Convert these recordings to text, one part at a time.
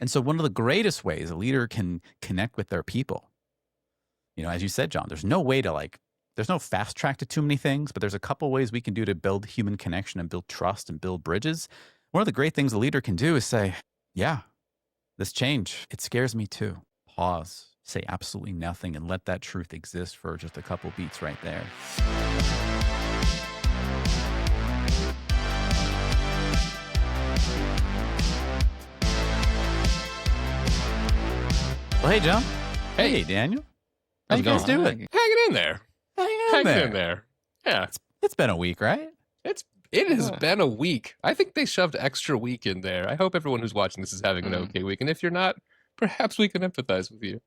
And so one of the greatest ways a leader can connect with their people, as you said, John, there's no way to there's no fast track to too many things, but there's a couple ways we can do to build human connection and build trust and build bridges. One of the great things a leader can do is say, yeah, this change, it scares me too. Pause, say absolutely nothing, and let that truth exist for just a couple beats right there. Well, hey, John. Hey, Daniel. How you guys doing? Hanging in there. Hanging in there. Yeah. It's been a week, right? It has been a week. I think they shoved extra week in there. I hope everyone who's watching this is having an okay week. And if you're not, perhaps we can empathize with you.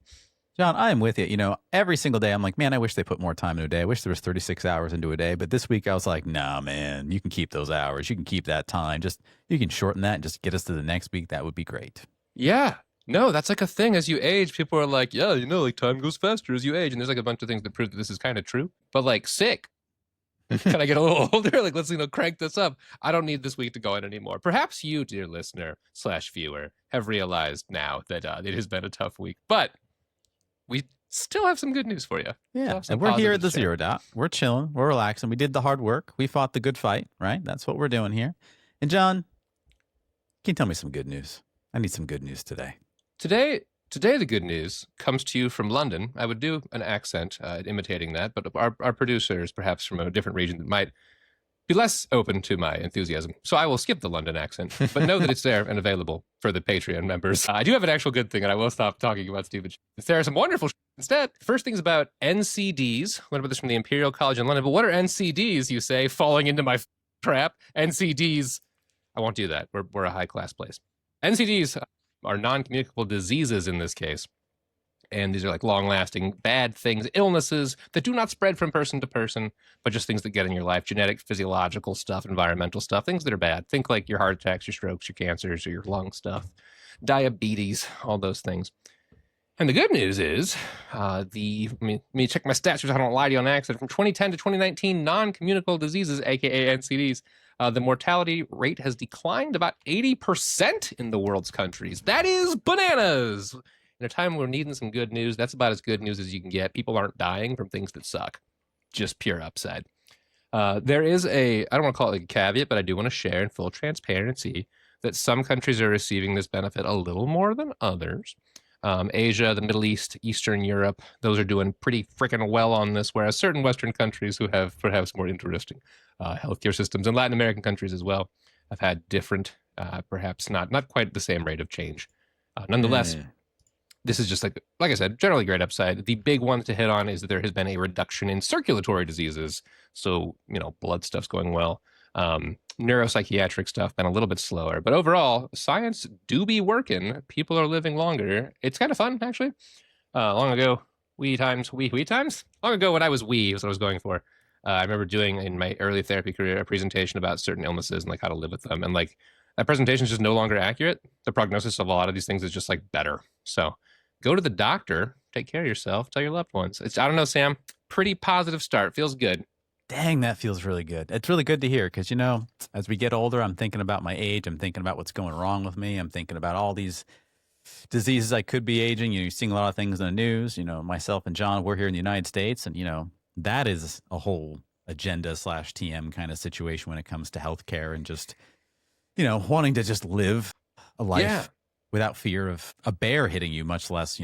John, I am with you. Every single day I'm like, man, I wish they put more time into a day. I wish there was 36 hours into a day. But this week I was like, nah, man, you can keep those hours. You can keep that time. You can shorten that and just get us to the next week. That would be great. Yeah. No, that's like a thing. As you age, people are like, yeah, like time goes faster as you age. And there's like a bunch of things that prove that this is kind of true. But like sick. Can I get a little older? Like, let's, crank this up. I don't need this week to go on anymore. Perhaps you, dear listener / viewer, have realized now that it has been a tough week. But we still have some good news for you. Yeah, and we're here at the Zero Dot. We're chilling. We're relaxing. We did the hard work. We fought the good fight, right? That's what we're doing here. And John, can you tell me some good news? I need some good news today. Today, the good news comes to you from London. I would do an accent imitating that, but our producer is perhaps from a different region that might be less open to my enthusiasm. So I will skip the London accent, but know that it's there and available for the Patreon members. I do have an actual good thing, and I will stop talking about stupid shit. There are some wonderful shit instead. First thing's about NCDs. Learned about this from the Imperial College in London. But what are NCDs, you say, falling into my trap? NCDs. I won't do that. We're a high-class place. NCDs are non-communicable diseases in this case. And these are like long-lasting bad things, illnesses that do not spread from person to person, but just things that get in your life, genetic, physiological stuff, environmental stuff, things that are bad. Think like your heart attacks, your strokes, your cancers, or your lung stuff, diabetes, all those things. And the good news is, let me check my stats, so I don't lie to you on accident. From 2010 to 2019, non-communicable diseases, aka NCDs, the mortality rate has declined about 80% in the world's countries. That is bananas. In a time where we're needing some good news, that's about as good news as you can get. People aren't dying from things that suck. Just pure upside. There is I don't want to call it like a caveat, but I do want to share in full transparency that some countries are receiving this benefit a little more than others. Asia, the Middle East, Eastern Europe, those are doing pretty freaking well on this, whereas certain Western countries who have perhaps more interesting healthcare systems, and Latin American countries as well, have had different, perhaps not quite the same rate of change. Nonetheless, this is just like I said, generally great upside. The big one to hit on is that there has been a reduction in circulatory diseases. So, blood stuff's going well. Neuropsychiatric stuff been a little bit slower, but overall, science do be working. People are living longer. It's kind of fun, actually. Long ago, long ago when I was is what I was going for. I remember doing in my early therapy career a presentation about certain illnesses and like how to live with them. And like that presentation is just no longer accurate. The prognosis of a lot of these things is just like better. So go to the doctor, take care of yourself, tell your loved ones. I don't know, Sam, pretty positive start. Feels good. Dang, that feels really good. It's really good to hear because, as we get older, I'm thinking about my age. I'm thinking about what's going wrong with me. I'm thinking about all these diseases I could be aging. You're seeing a lot of things in the news. Myself and John, we're here in the United States. And, that is a whole agenda / TM kind of situation when it comes to healthcare and just, wanting to just live a life without fear of a bear hitting you, much less,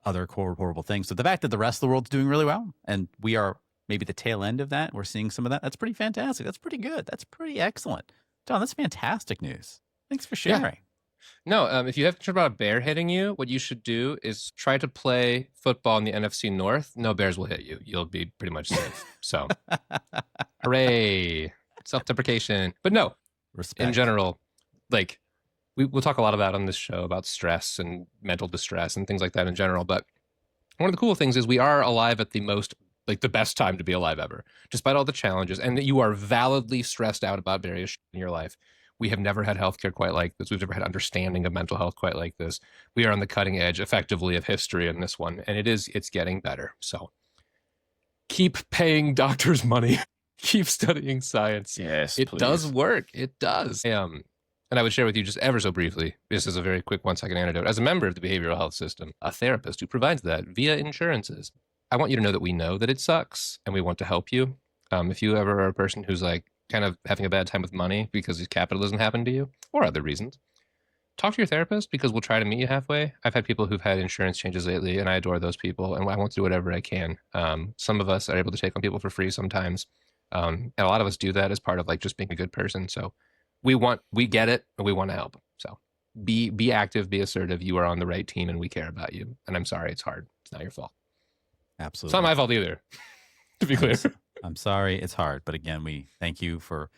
other horrible things. So the fact that the rest of the world's doing really well and we are maybe the tail end of that, we're seeing some of that. That's pretty fantastic. That's pretty good. That's pretty excellent. John, that's fantastic news. Thanks for sharing. Yeah. No, if you have concern about a bear hitting you, what you should do is try to play football in the NFC North. No bears will hit you. You'll be pretty much safe. So, hooray. Self-deprecation. But no, respect. In general, like, we'll talk a lot about on this show about stress and mental distress and things like that in general. But one of the cool things is we are alive at the best time to be alive ever, despite all the challenges, and that you are validly stressed out about various shit in your life. We have never had healthcare quite like this. We've never had understanding of mental health quite like this. We are on the cutting edge, effectively, of history in this one, and it's getting better. So keep paying doctors money. Keep studying science. Yes, it please. does work. It does. And I would share with you just ever so briefly, this is a very quick 1-second anecdote. As a member of the behavioral health system, a therapist who provides that via insurances, I want you to know that we know that it sucks and we want to help you. If you ever are a person who's like kind of having a bad time with money because capitalism happened to you or other reasons, talk to your therapist because we'll try to meet you halfway. I've had people who've had insurance changes lately, and I adore those people, and I want to do whatever I can. Some of us are able to take on people for free sometimes, and a lot of us do that as part of like just being a good person. So we get it, and we want to help. So be active, be assertive. You are on the right team, and we care about you. And I'm sorry, it's hard. It's not your fault. Absolutely, it's not my fault either. To be clear, I'm sorry, it's hard, but again, we thank you for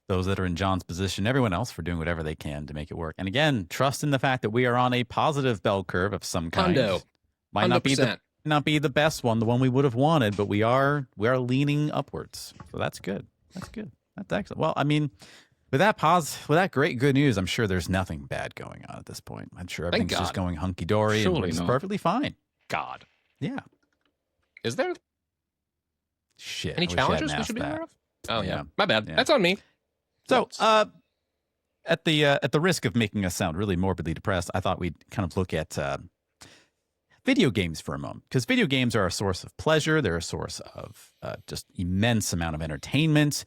those that are in John's position, everyone else for doing whatever they can to make it work. And again, trust in the fact that we are on a positive bell curve of some kind. Hundo. Might not be the best one, the one we would have wanted, but we are leaning upwards. So that's good. That's good. That's excellent. Well, I mean, with that great good news, I'm sure there's nothing bad going on at this point. I'm sure everything's just going hunky dory and it's perfectly fine. God. Yeah. Is there? Shit. Any challenges we should be aware of? Oh yeah. My bad. Yeah. That's on me. So, at the risk of making us sound really morbidly depressed, I thought we'd kind of look at video games for a moment, because video games are a source of pleasure. They're a source of just immense amount of entertainment.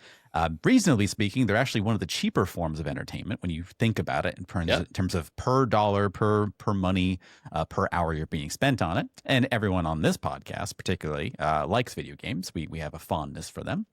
Reasonably speaking, they're actually one of the cheaper forms of entertainment when you think about it in terms of per dollar, per money, per hour you're being spent on it. And everyone on this podcast particularly likes video games. We have a fondness for them.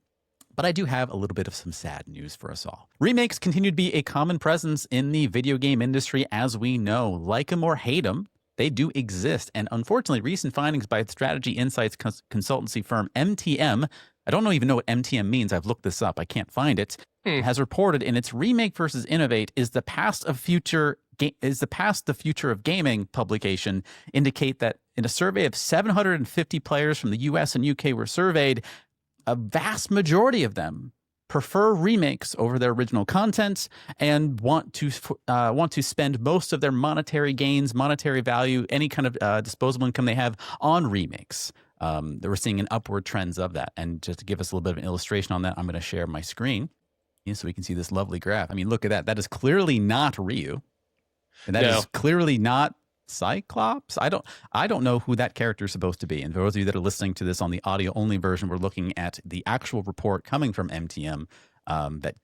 But I do have a little bit of some sad news for us all. Remakes continue to be a common presence in the video game industry, as we know. Like them or hate them, they do exist. And unfortunately, recent findings by strategy insights consultancy firm MTM, I don't even know what MTM means. I've looked this up. I can't find it. Has reported in its Remake versus Innovate is the past the future of gaming publication, indicate that in a survey of 750 players from the US and UK were surveyed, a vast majority of them prefer remakes over their original content and want to spend most of their monetary gains, monetary value, any kind of disposable income they have on remakes. We're seeing an upward trends of that. And just to give us a little bit of an illustration on that, I'm going to share my screen so we can see this lovely graph. I mean, look at that. That is clearly not Ryu. And that is clearly not Cyclops. I don't know who that character is supposed to be. And for those of you that are listening to this on the audio only version, we're looking at the actual report coming from MTM that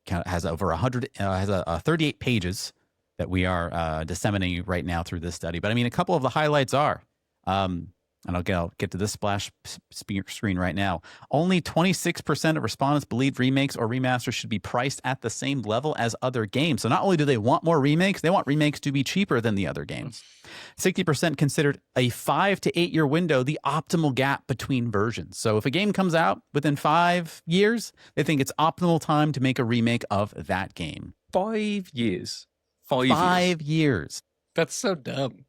has over 38 pages that we are disseminating right now through this study. But I mean, a couple of the highlights are, and I'll get to this splash screen right now. Only 26% of respondents believe remakes or remasters should be priced at the same level as other games. So not only do they want more remakes, they want remakes to be cheaper than the other games. 60% considered a 5 to 8 year window the optimal gap between versions. So if a game comes out within 5 years, they think it's optimal time to make a remake of that game. 5 years. 5 years. That's so dumb.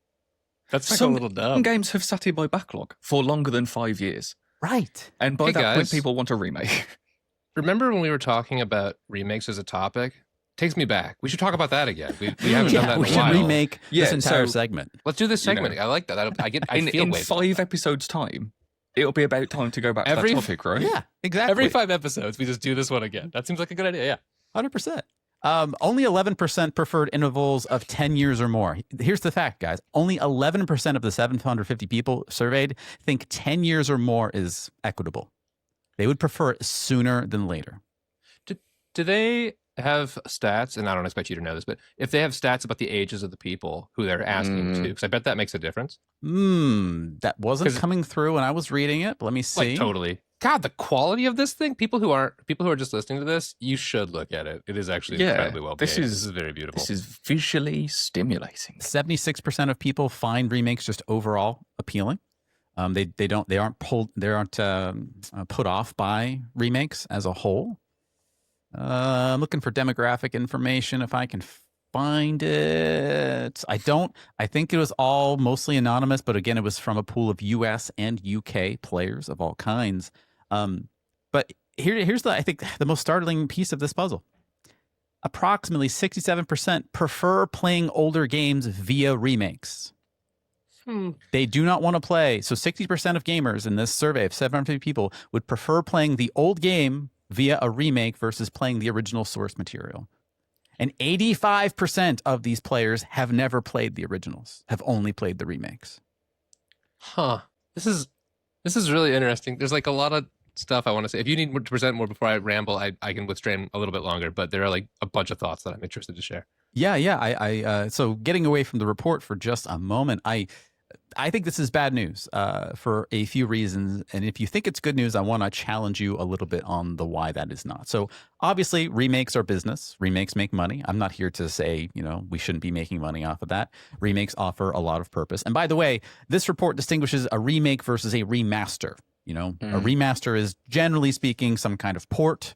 That's like some a little dumb. Some games have sat in my backlog for longer than 5 years. Right. And by that point, people want a remake. Remember when we were talking about remakes as a topic? Takes me back. We should talk about that again. We haven't done that in a while. We should remake this entire segment. Let's do this segment. I like that. I feel in way 5 episodes' time, it'll be about time to go back to that topic, right? Yeah, exactly. Every 5 episodes, we just do this one again. That seems like a good idea. Yeah. 100%. Only 11% preferred intervals of 10 years or more. Here's the fact, guys. Only 11% of the 750 people surveyed think 10 years or more is equitable. They would prefer it sooner than later. Do they have stats, and I don't expect you to know this, but if they have stats about the ages of the people who they're asking to, because I bet that makes a difference. That wasn't coming through when I was reading it. But let me see. Like, totally. God, the quality of this thing. People who are just listening to this, you should look at it. It is actually incredibly well made. This is very beautiful. This is visually stimulating. 76% of people find remakes just overall appealing. They aren't put off by remakes as a whole. I'm looking for demographic information if I can find it. I think it was all mostly anonymous, but again, it was from a pool of US and UK players of all kinds. But here's I think the most startling piece of this puzzle. Approximately 67% prefer playing older games via remakes. They do not want to play. So 60% of gamers in this survey of 750 people would prefer playing the old game via a remake versus playing the original source material. And 85% of these players have never played the originals, have only played the remakes. Huh. This is really interesting. There's like a lot of stuff I want to say. If you need to present more before I ramble, I can withstand a little bit longer, but there are like a bunch of thoughts that I'm interested to share. Yeah. So getting away from the report for just a moment, I think this is bad news for a few reasons. And if you think it's good news, I want to challenge you a little bit on the why that is not. So obviously, remakes are business. Remakes make money. I'm not here to say, we shouldn't be making money off of that. Remakes offer a lot of purpose. And by the way, this report distinguishes a remake versus a remaster. A remaster is, generally speaking, some kind of port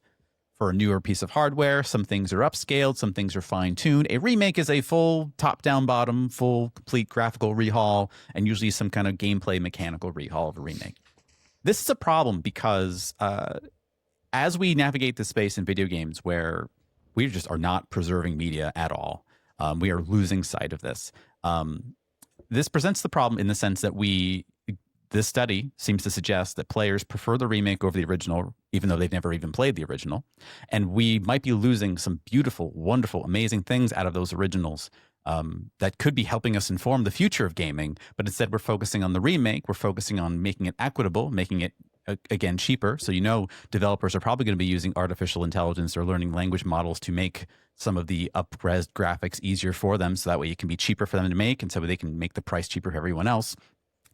for a newer piece of hardware. Some things are upscaled, some things are fine-tuned. A remake is a full top-down bottom, full complete graphical rehaul, and usually some kind of gameplay mechanical rehaul of a remake. This is a problem because as we navigate the space in video games where we just are not preserving media at all, we are losing sight of this. This presents the problem in the sense that this study seems to suggest that players prefer the remake over the original, even though they've never even played the original. And we might be losing some beautiful, wonderful, amazing things out of those originals that could be helping us inform the future of gaming. But instead, we're focusing on the remake. We're focusing on making it equitable, making it, again, cheaper. So, developers are probably going to be using artificial intelligence or learning language models to make some of the up-res graphics easier for them. So that way it can be cheaper for them to make, and so they can make the price cheaper for everyone else.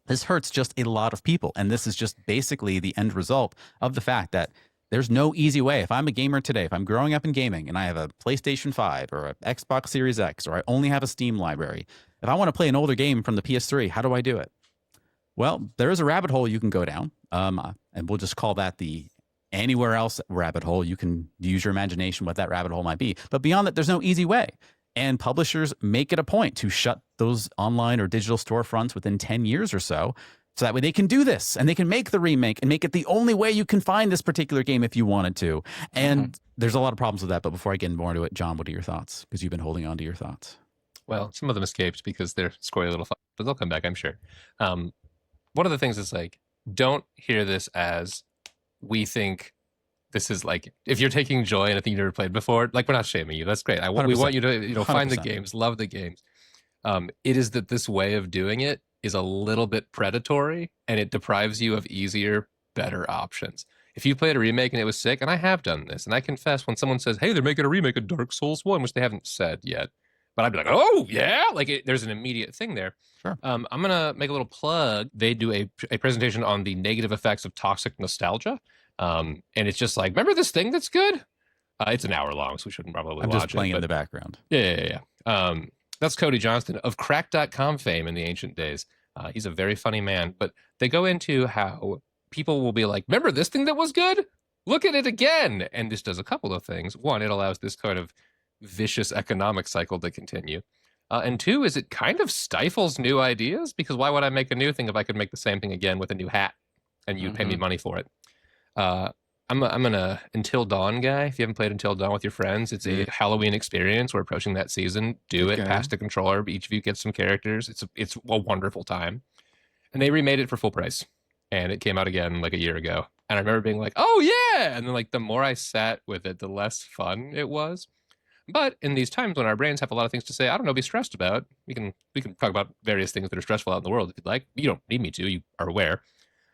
This hurts just a lot of people. And this is just basically the end result of the fact that there's no easy way. If I'm a gamer today, if I'm growing up in gaming and I have a PlayStation 5 or an Xbox Series X, or I only have a Steam library, if I want to play an older game from the PS3, how do I do it? Well, there is a rabbit hole you can go down. And we'll just call that the anywhere else rabbit hole. You can use your imagination what that rabbit hole might be. But beyond that, there's no easy way. And publishers make it a point to shut those online or digital storefronts within 10 years or so that way they can do this and they can make the remake and make it the only way you can find this particular game if you wanted to. And there's a lot of problems with that. But before I get more into it, John, what are your thoughts? Because you've been holding on to your thoughts. Well, some of them escaped because they're squirrely little fun, but they'll come back, I'm sure. One of the things is like, don't hear this as we think this is like, if you're taking joy in a thing you never played before, like, we're not shaming you. That's great. We want you to, find the games, love the games. It is that this way of doing it is a little bit predatory and it deprives you of easier, better options. If you played a remake and it was sick, and I have done this, and I confess when someone says, hey, they're making a remake of Dark Souls 1, which they haven't said yet, but I'd be like, oh, yeah, like there's an immediate thing there. Sure. I'm going to make a little plug. They do a presentation on the negative effects of toxic nostalgia. And it's just like, remember this thing that's good? It's an hour long, so we shouldn't probably watch it. I'm just playing in the background. Yeah. That's Cody Johnston of Crack.com fame in the ancient days. He's a very funny man, but they go into how people will be like, remember this thing that was good? Look at it again. And this does a couple of things. One, it allows this kind of vicious economic cycle to continue. And two, is it kind of stifles new ideas, because why would I make a new thing if I could make the same thing again with a new hat and you'd pay me money for it? I'm an Until Dawn guy. If you haven't played Until Dawn with your friends, it's a Halloween experience. We're approaching that season. Do it. Pass the controller. Each of you gets some characters. It's a wonderful time. And they remade it for full price. And it came out again like a year ago. And I remember being like, oh yeah! And then like the more I sat with it, the less fun it was. But in these times when our brains have a lot of things to say, I don't know, be stressed about, we can talk about various things that are stressful out in the world if you'd like. You don't need me to. You are aware.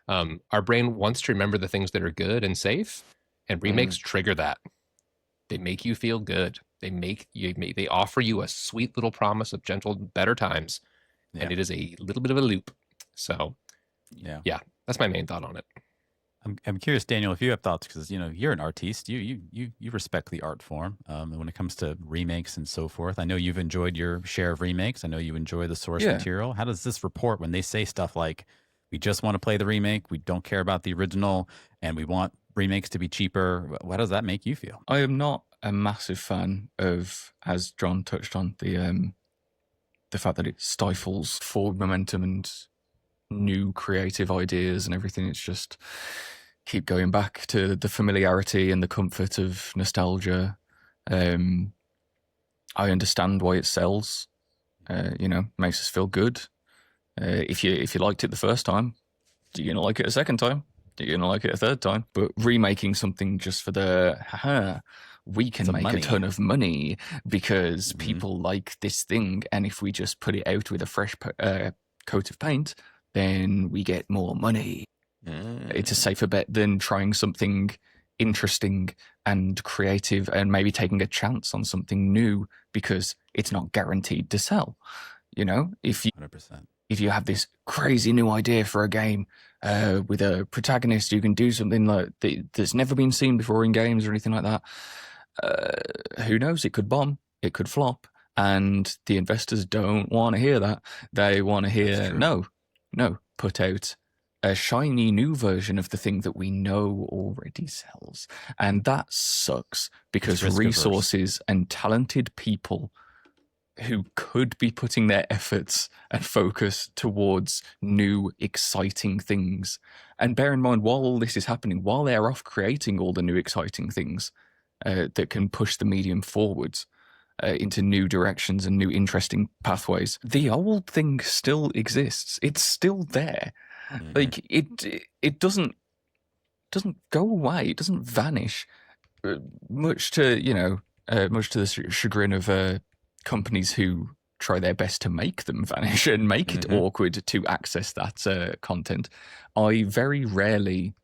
Our brain wants to remember the things that are good and safe, and remakes trigger that. They make you feel good. They offer you a sweet little promise of gentle, better times, and it is a little bit of a loop. So, yeah, that's my main thought on it. I'm curious, Daniel, if you have thoughts, because you're an artiste, you respect the art form, and when it comes to remakes and so forth. I know you've enjoyed your share of remakes. I know you enjoy the source material. How does this report, when they say stuff like, we just want to play the remake, we don't care about the original, and we want remakes to be cheaper, how does that make you feel? I am not a massive fan of, as John touched on, the fact that it stifles forward momentum and new creative ideas and everything. It's just keep going back to the familiarity and the comfort of nostalgia. I understand why it sells. Makes us feel good. If you liked it the first time, you're going to like it a second time. You're going to like it a third time. But remaking something just for the, we can Some make money. a ton of money because Mhm. people like this thing. And if we just put it out with a fresh coat of paint, then we get more money. It's a safer bet than trying something interesting and creative and maybe taking a chance on something new because it's not guaranteed to sell. You know, if 100%. you have this crazy new idea for a game with a protagonist who can do something like that's never been seen before in games or anything like that, who knows? It could bomb, it could flop, and the investors don't want to hear that. They want to hear, no, put out a shiny new version of the thing that we know already sells. And that sucks because risk-averse. resources and talented people who could be putting their efforts and focus towards new, exciting things. And bear in mind, while all this is happening, while they're off creating all the new, exciting things that can push the medium forwards into new directions and new, interesting pathways, the old thing still exists. It's still there. Mhm. Like it doesn't go away. It doesn't vanish. Much to the chagrin of companies who try their best to make them vanish and make it awkward to access that content. I very rarely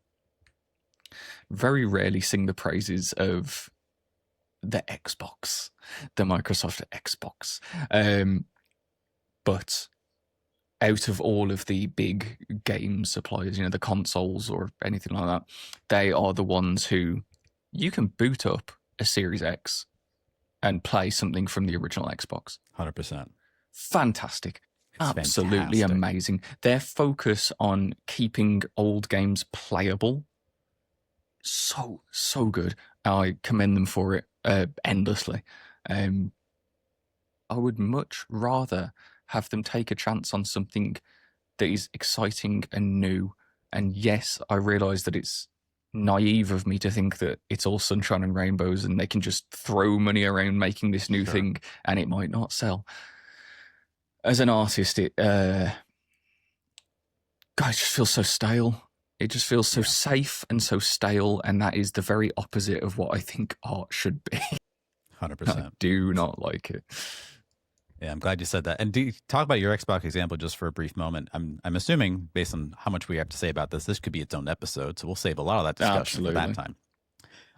sing the praises of the Xbox, the Microsoft Xbox. But out of all of the big game suppliers, the consoles or anything like that, they are the ones who you can boot up a Series X and play something from the original Xbox. 100%. Fantastic. It's Absolutely fantastic. amazing. Their focus on keeping old games playable, so good. I commend them for it endlessly. I would much rather have them take a chance on something that is exciting and new. And yes, I realise that it's naive of me to think that it's all sunshine and rainbows and they can just throw money around making this new thing and it might not sell. As an artist, it just feels so stale. It just feels so safe and so stale, and that is the very opposite of what I think art should be. 100%. I do not like it. Yeah, I'm glad you said that. And do you talk about your Xbox example just for a brief moment? I'm assuming, based on how much we have to say about this could be its own episode, so we'll save a lot of that discussion for that time.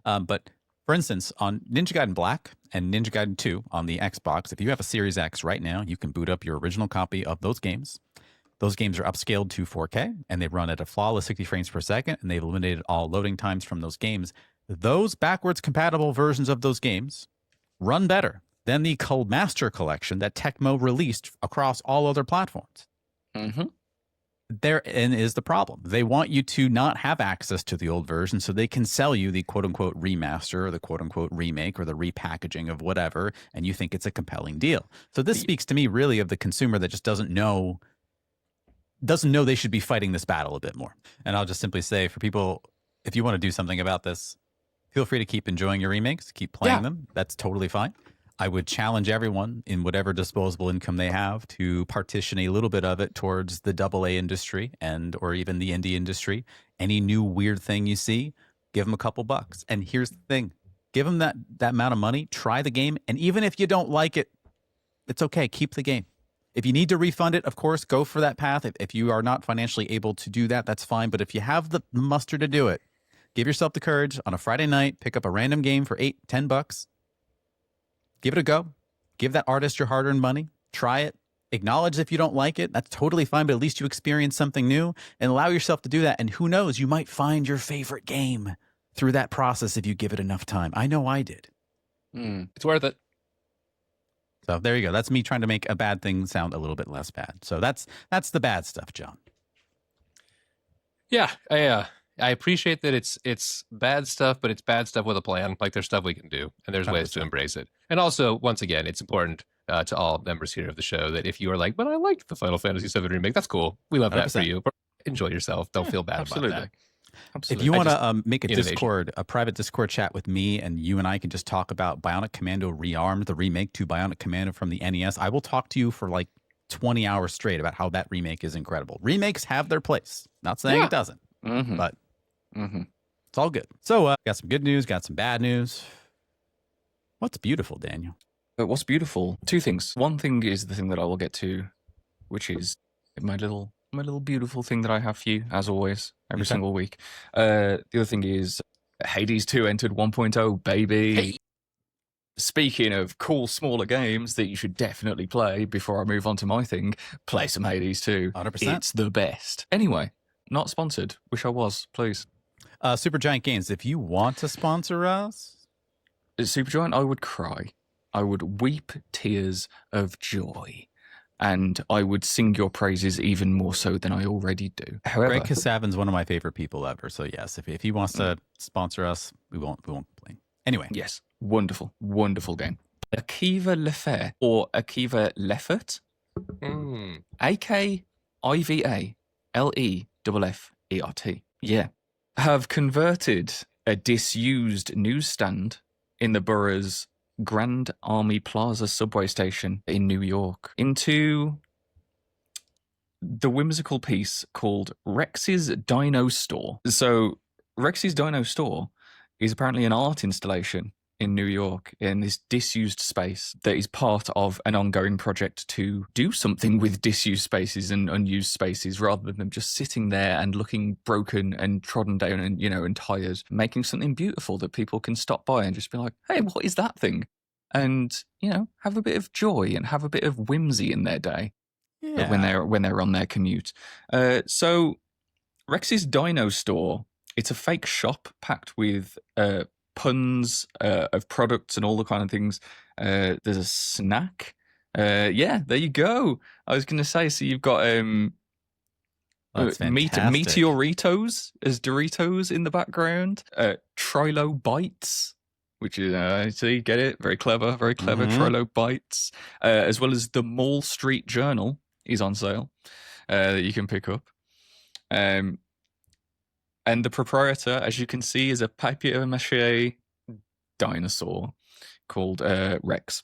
But for instance, on Ninja Gaiden Black and Ninja Gaiden 2 on the Xbox, if you have a Series X right now, you can boot up your original copy of those games. Those games are upscaled to 4K, and they run at a flawless 60 frames per second, and they've eliminated all loading times from those games. Those backwards compatible versions of those games run better than the Master Collection that Tecmo released across all other platforms. Therein is the problem. They want you to not have access to the old version so they can sell you the quote-unquote remaster or the quote-unquote remake or the repackaging of whatever, and you think it's a compelling deal. So this speaks to me really of the consumer that just doesn't know they should be fighting this battle a bit more. And I'll just simply say, for people, if you want to do something about this, feel free to keep enjoying your remakes, keep playing them. That's totally fine. I would challenge everyone in whatever disposable income they have to partition a little bit of it towards the AA industry or even the indie industry. Any new weird thing you see, give them a couple bucks. And here's the thing. Give them that amount of money, try the game, and even if you don't like it, it's okay. Keep the game. If you need to refund it, of course, go for that path. If you are not financially able to do that, that's fine. But if you have the muster to do it, give yourself the courage on a Friday night, pick up a random game for $8-10. Give it a go. Give that artist your hard-earned money. Try it. Acknowledge if you don't like it. That's totally fine, but at least you experience something new and allow yourself to do that. And who knows, you might find your favorite game through that process if you give it enough time. I know I did. It's worth it. So there you go. That's me trying to make a bad thing sound a little bit less bad. So that's the bad stuff, John. Yeah, I appreciate that it's bad stuff, but it's bad stuff with a plan. Like there's stuff we can do, and there's ways to embrace it. And also, once again, it's important to all members here of the show that if you are like, but I liked the Final Fantasy VII Remake, that's cool. We love that for you. But enjoy yourself. Don't feel bad about that. If you want to make a private Discord chat with me, and you and I can just talk about Bionic Commando Rearmed, the remake to Bionic Commando from the NES, I will talk to you for like 20 hours straight about how that remake is incredible. Remakes have their place. Not saying it doesn't, but it's all good. So got some good news, got some bad news. What's beautiful, Daniel? But what's beautiful? Two things. One thing is the thing that I will get to, which is my little beautiful thing that I have for you, as always, every single week. The other thing is Hades 2 entered 1.0, baby. Hey. Speaking of cool, smaller games that you should definitely play before I move on to my thing, play some Hades 2. 100%. It's the best. Anyway, not sponsored. Wish I was, please. Supergiant Games, if you want to sponsor us. Supergiant, I would cry. I would weep tears of joy. And I would sing your praises even more so than I already do. However, Greg Kasavin's one of my favorite people ever. So yes, if he wants to sponsor us, we won't complain. Anyway. Yes. Wonderful, wonderful game. Akiva Lefert or Akiva Leffert. AKIVALEFFERT. Yeah. Have converted a disused newsstand in the borough's Grand Army Plaza subway station in New York into the whimsical piece called Rex's Dino Store. So Rex's Dino Store is apparently an art installation in New York in this disused space that is part of an ongoing project to do something with disused spaces and unused spaces rather than them just sitting there and looking broken and trodden down and, and tired, making something beautiful that people can stop by and just be like, hey, what is that thing? And, have a bit of joy and have a bit of whimsy in their day when they're on their commute. So Rex's Dino Store, it's a fake shop packed with puns of products and all the kind of things. There's a snack. There you go. I was going to say, so you've got Meteoritos as Doritos in the background. Trilo Bites, which is, so you get it? Very clever, Trilo Bites. As well as the Mall Street Journal is on sale that you can pick up. And the proprietor, as you can see, is a papier-mâché dinosaur called Rex.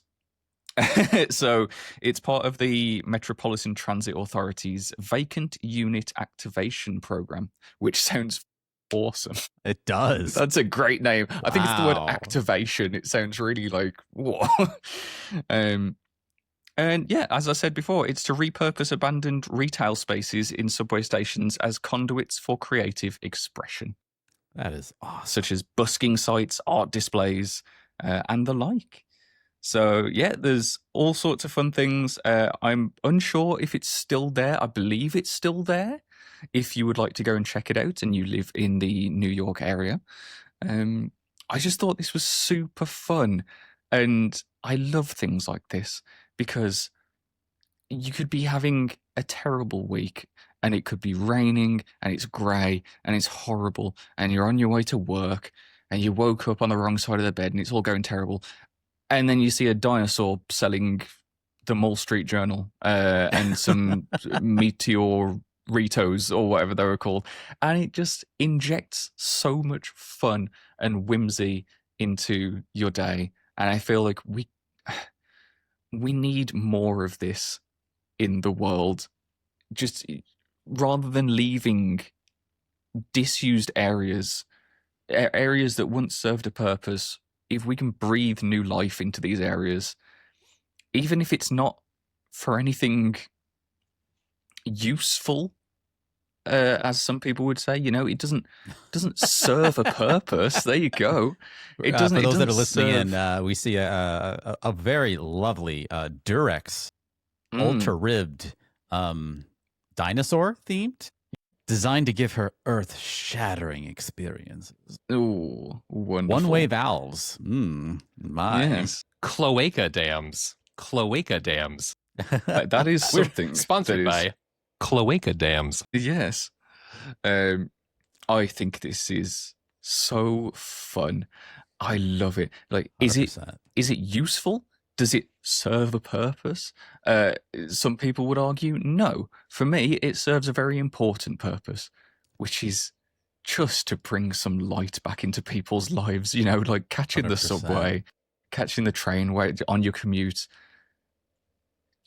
So it's part of the Metropolitan Transit Authority's Vacant Unit Activation Program, which sounds awesome. It does. That's a great name. Wow. I think it's the word activation. It sounds really like, what? And yeah, as I said before, it's to repurpose abandoned retail spaces in subway stations as conduits for creative expression. That is awesome. Such as busking sites, art displays, and the like. So yeah, there's all sorts of fun things. I'm unsure if it's still there. I believe it's still there. If you would like to go and check it out and you live in the New York area. I just thought this was super fun. And I love things like this. Because you could be having a terrible week and it could be raining and it's grey and it's horrible and you're on your way to work and you woke up on the wrong side of the bed and it's all going terrible. And then you see a dinosaur selling the Mall Street Journal and some Meteoritos or whatever they were called. And it just injects so much fun and whimsy into your day. And I feel like we need more of this in the world. Just rather than leaving disused areas that once served a purpose, if we can breathe new life into these areas, even if it's not for anything useful, as some people would say, it doesn't serve a purpose. There you go. It doesn't. For those that are listening in, we see a very lovely Durex ultra ribbed dinosaur themed, designed to give her earth shattering experiences. Oh, wonderful! One-way valves. My yes. Cloaca dams. That is something. Sponsored by Cloaca Dams. Yes. I think this is so fun. I love it. Like, 100%. Is it useful? Does it serve a purpose? Some people would argue no. For me, it serves a very important purpose, which is just to bring some light back into people's lives. Like catching 100%. The subway, catching the train on your commute.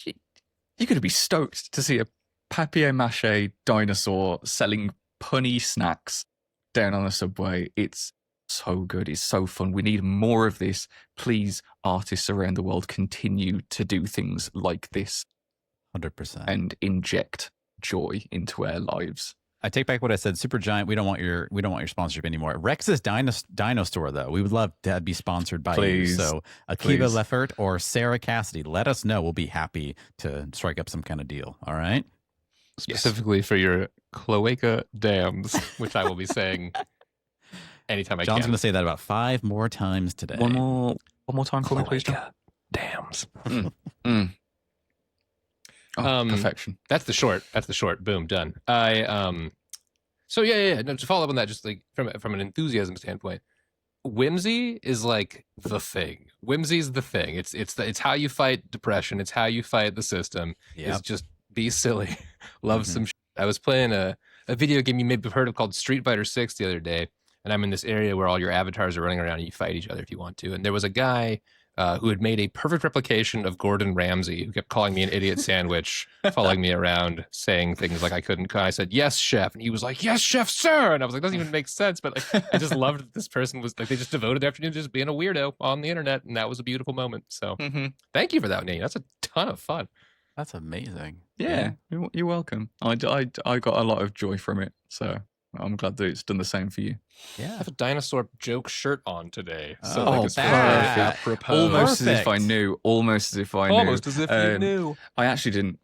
You're going to be stoked to see a papier-mâché dinosaur selling punny snacks down on the subway. It's so good. It's so fun. We need more of this. Please, artists around the world, continue to do things like this 100%. and inject joy into our lives. I take back what I said. Supergiant, we don't want your sponsorship anymore. Rex's Dino Store, though, we would love to be sponsored by you. So Akiva Leffert or Sarah Cassidy, let us know. We'll be happy to strike up some kind of deal. All right. Specifically for your cloaca dams, which I will be saying anytime I John's can. going to say that about 5 more times today. One more time for me, please, John. Dams. Perfection. That's the short. Boom, done. So yeah. No, to follow up on that, just like from an enthusiasm standpoint, Whimsy is like the thing. Whimsy's the thing. It's how you fight depression. It's how you fight the system. Yep. It's just be silly. Love some shit. I was playing a video game you may have heard of called Street Fighter 6 the other day, and I'm in this area where all your avatars are running around and you fight each other if you want to. And there was a guy who had made a perfect replication of Gordon Ramsay, who kept calling me an idiot sandwich, following me around, saying things like I couldn't cook. I said, "Yes, chef." And he was like, "Yes, chef, sir." And I was like, doesn't even make sense. But like, I just loved that this person was like, they just devoted their afternoon to just being a weirdo on the internet. And that was a beautiful moment. So thank you for that, Nate. That's a ton of fun. That's amazing. Yeah, you're welcome. I got a lot of joy from it. So I'm glad that it's done the same for you. Yeah. I have a dinosaur joke shirt on today. So Oh, like it's that. apropos. Almost as if I Perfect. knew. Almost as if I knew. Almost as if you knew. I actually didn't.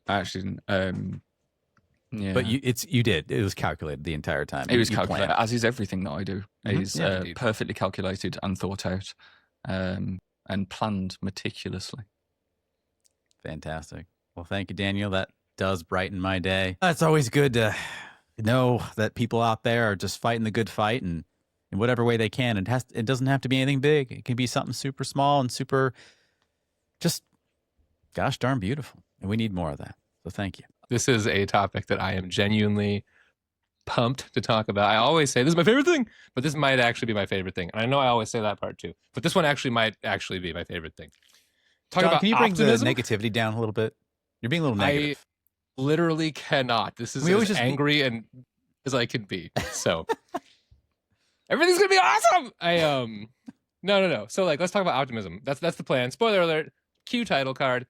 Yeah. But you did. It was calculated the entire time. It was You planned. calculated, as is everything that I do. It is Yeah, indeed. perfectly calculated and thought out, and planned meticulously. Fantastic. Well, thank you, Daniel. That does brighten my day. It's always good to know that people out there are just fighting the good fight and in whatever way they can. It doesn't have to be anything big. It can be something super small and super, just gosh darn beautiful. And we need more of that. So thank you. This is a topic that I am genuinely pumped to talk about. I always say this is my favorite thing, but this might actually be my favorite thing. And I know I always say that part too, but this one might actually be my favorite thing. Talk John, about can you bring optimism? the negativity down a little bit? You're being a little negative. I literally cannot. This is as angry and as I can be. So everything's gonna be awesome. No. So like, let's talk about optimism. That's the plan. Spoiler alert. Cue title card.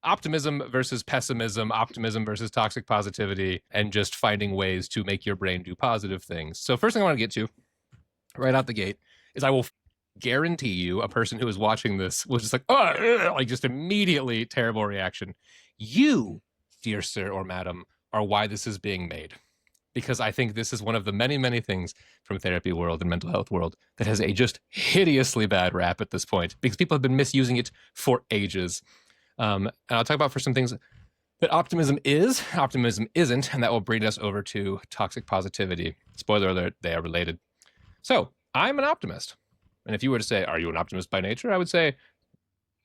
Optimism versus pessimism. Optimism versus toxic positivity, and just finding ways to make your brain do positive things. So first thing I want to get to, right out the gate, is I will guarantee you a person who is watching this was just like, oh, like just immediately terrible reaction. You, dear sir or madam, are why this is being made. Because I think this is one of the many, many things from therapy world and mental health world that has a just hideously bad rap at this point, because people have been misusing it for ages. And I'll talk about for some things that optimism is, optimism isn't, and that will bring us over to toxic positivity. Spoiler alert, they are related. So I'm an optimist. And if you were to say, are you an optimist by nature? I would say,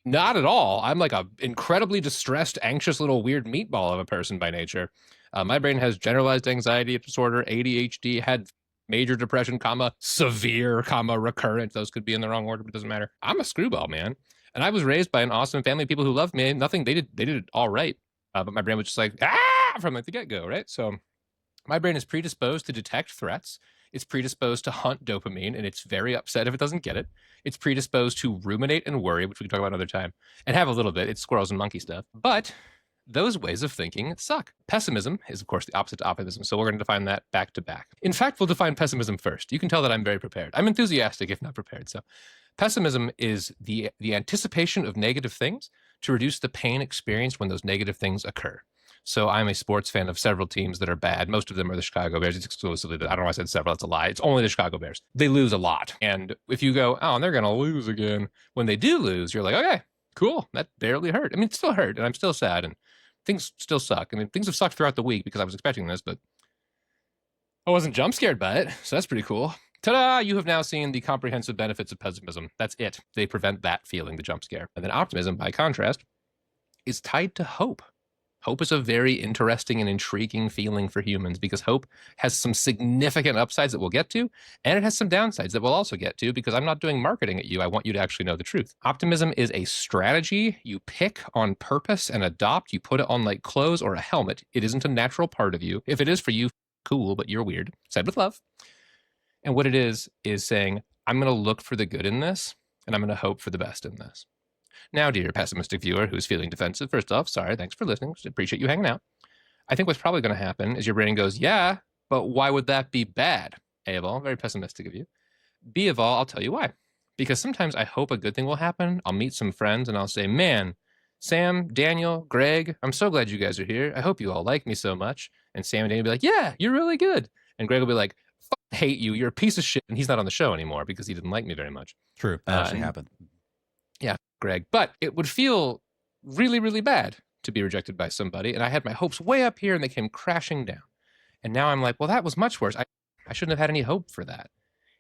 not at all. I'm like a incredibly distressed, anxious little weird meatball of a person by nature. My brain has generalized anxiety disorder, ADHD, had major depression, severe, recurrent. Those could be in the wrong order, but it doesn't matter. I'm a screwball, man. And I was raised by an awesome family of people who loved me. Nothing, they did it all right. But my brain was just like, from like the get-go, right? So my brain is predisposed to detect threats. It's predisposed to hunt dopamine, and it's very upset if it doesn't get it. It's predisposed to ruminate and worry, which we can talk about another time, and have a little bit. It's squirrels and monkey stuff. But those ways of thinking suck. Pessimism is, of course, the opposite to optimism, so we're going to define that back to back. In fact, we'll define pessimism first. You can tell that I'm very prepared. I'm enthusiastic, if not prepared. So pessimism is the anticipation of negative things to reduce the pain experienced when those negative things occur. So I'm a sports fan of several teams that are bad. Most of them are the Chicago Bears. It's exclusively, I don't know why I said several, that's a lie. It's only the Chicago Bears. They lose a lot. And if you go, oh, and they're going to lose again. When they do lose, you're like, okay, cool. That barely hurt. I mean, it still hurt, and I'm still sad, and things still suck. I mean, things have sucked throughout the week because I was expecting this, but I wasn't jump scared by it. So that's pretty cool. Ta-da! You have now seen the comprehensive benefits of pessimism. That's it. They prevent that feeling, the jump scare. And then optimism, by contrast, is tied to hope. Hope is a very interesting and intriguing feeling for humans because hope has some significant upsides that we'll get to, and it has some downsides that we'll also get to because I'm not doing marketing at you. I want you to actually know the truth. Optimism is a strategy you pick on purpose and adopt. You put it on like clothes or a helmet. It isn't a natural part of you. If it is for you, cool, but you're weird. Said with love. And what it is saying, I'm going to look for the good in this, and I'm going to hope for the best in this. Now, dear pessimistic viewer who's feeling defensive, first off, sorry, thanks for listening. Appreciate you hanging out. I think what's probably going to happen is your brain goes, yeah, but why would that be bad? A of all, very pessimistic of you. B of all, I'll tell you why. Because sometimes I hope a good thing will happen. I'll meet some friends and I'll say, man, Sam, Daniel, Greg, I'm so glad you guys are here. I hope you all like me so much. And Sam and Daniel will be like, yeah, you're really good. And Greg will be like, I hate you. You're a piece of shit. And he's not on the show anymore because he didn't like me very much. True. That actually happened. Yeah, Greg. But it would feel really, really bad to be rejected by somebody. And I had my hopes way up here and they came crashing down. And now I'm like, well, that was much worse. I shouldn't have had any hope for that.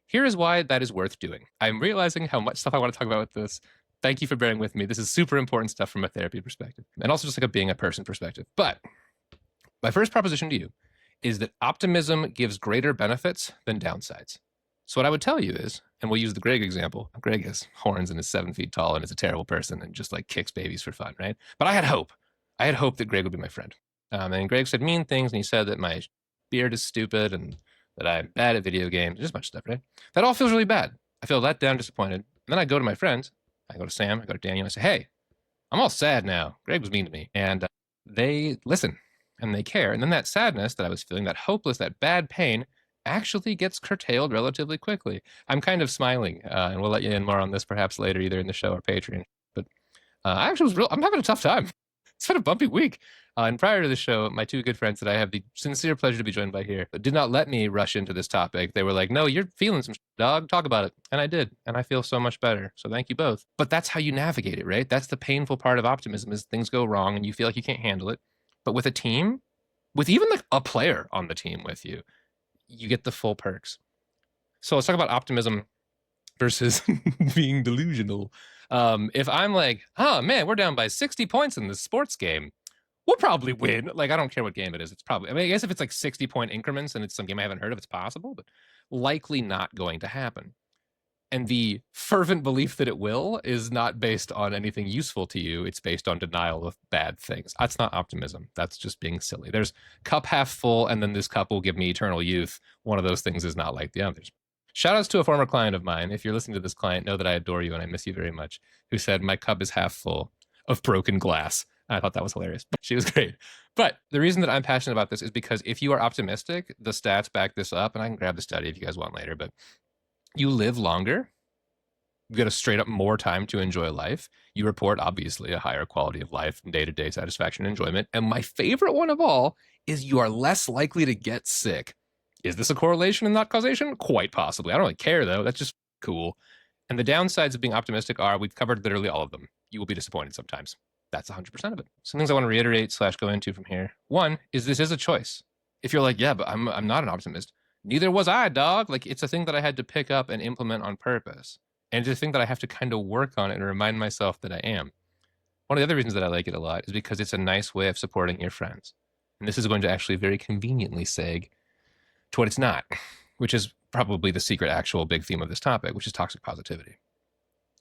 Here is why that is worth doing. I'm realizing how much stuff I want to talk about with this. Thank you for bearing with me. This is super important stuff from a therapy perspective and also just like a being a person perspective. But my first proposition to you is that optimism gives greater benefits than downsides. So what I would tell you is, and we'll use the Greg example. Greg has horns and is 7 feet tall and is a terrible person and just like kicks babies for fun, right? But I had hope. I had hope that Greg would be my friend. And Greg said mean things and he said that my beard is stupid and that I'm bad at video games, just a bunch of stuff, right? That all feels really bad. I feel let down, disappointed. And then I go to my friends. I go to Sam, I go to Daniel, I say, hey, I'm all sad now. Greg was mean to me. And they listen and they care. And then that sadness that I was feeling, that hopeless, that bad pain actually gets curtailed relatively quickly. I'm kind of smiling, and we'll let you in more on this perhaps later, either in the show or Patreon. But I actually I'm having a tough time. It's been a bumpy week. And prior to the show, my two good friends that I have the sincere pleasure to be joined by here did not let me rush into this topic. They were like, no, you're feeling some shit, dog. Talk about it. And I did. And I feel so much better. So thank you both. But that's how you navigate it, right? That's the painful part of optimism is things go wrong and you feel like you can't handle it. But with a team, with even like a player on the team with you, you get the full perks. So let's talk about optimism versus being delusional. If I'm like, oh man, we're down by 60 points in this sports game, we'll probably win. Like, I don't care what game it is. It's probably, I mean, I guess if it's like 60-point increments and it's some game I haven't heard of, it's possible, but likely not going to happen. And the fervent belief that it will is not based on anything useful to you. It's based on denial of bad things. That's not optimism. That's just being silly. There's cup half full, and then this cup will give me eternal youth. One of those things is not like the others. Shout outs to a former client of mine. If you're listening to this client, know that I adore you and I miss you very much, who said, my cup is half full of broken glass. I thought that was hilarious. She was great. But the reason that I'm passionate about this is because if you are optimistic, the stats back this up, and I can grab the study if you guys want later, but you live longer. You get a straight up more time to enjoy life. You report, obviously, a higher quality of life, day-to-day satisfaction and enjoyment. And my favorite one of all is you are less likely to get sick. Is this a correlation and not causation? Quite possibly. I don't really care, though. That's just cool. And the downsides of being optimistic are, we've covered literally all of them. You will be disappointed sometimes. That's 100% of it. Some things I want to reiterate / go into from here. One is this is a choice. If you're like, yeah, but I'm not an optimist. Neither was I, dog. Like, it's a thing that I had to pick up and implement on purpose. And it's a thing that I have to kind of work on and remind myself that I am. One of the other reasons that I like it a lot is because it's a nice way of supporting your friends. And this is going to actually very conveniently seg to what it's not, which is probably the secret actual big theme of this topic, which is toxic positivity.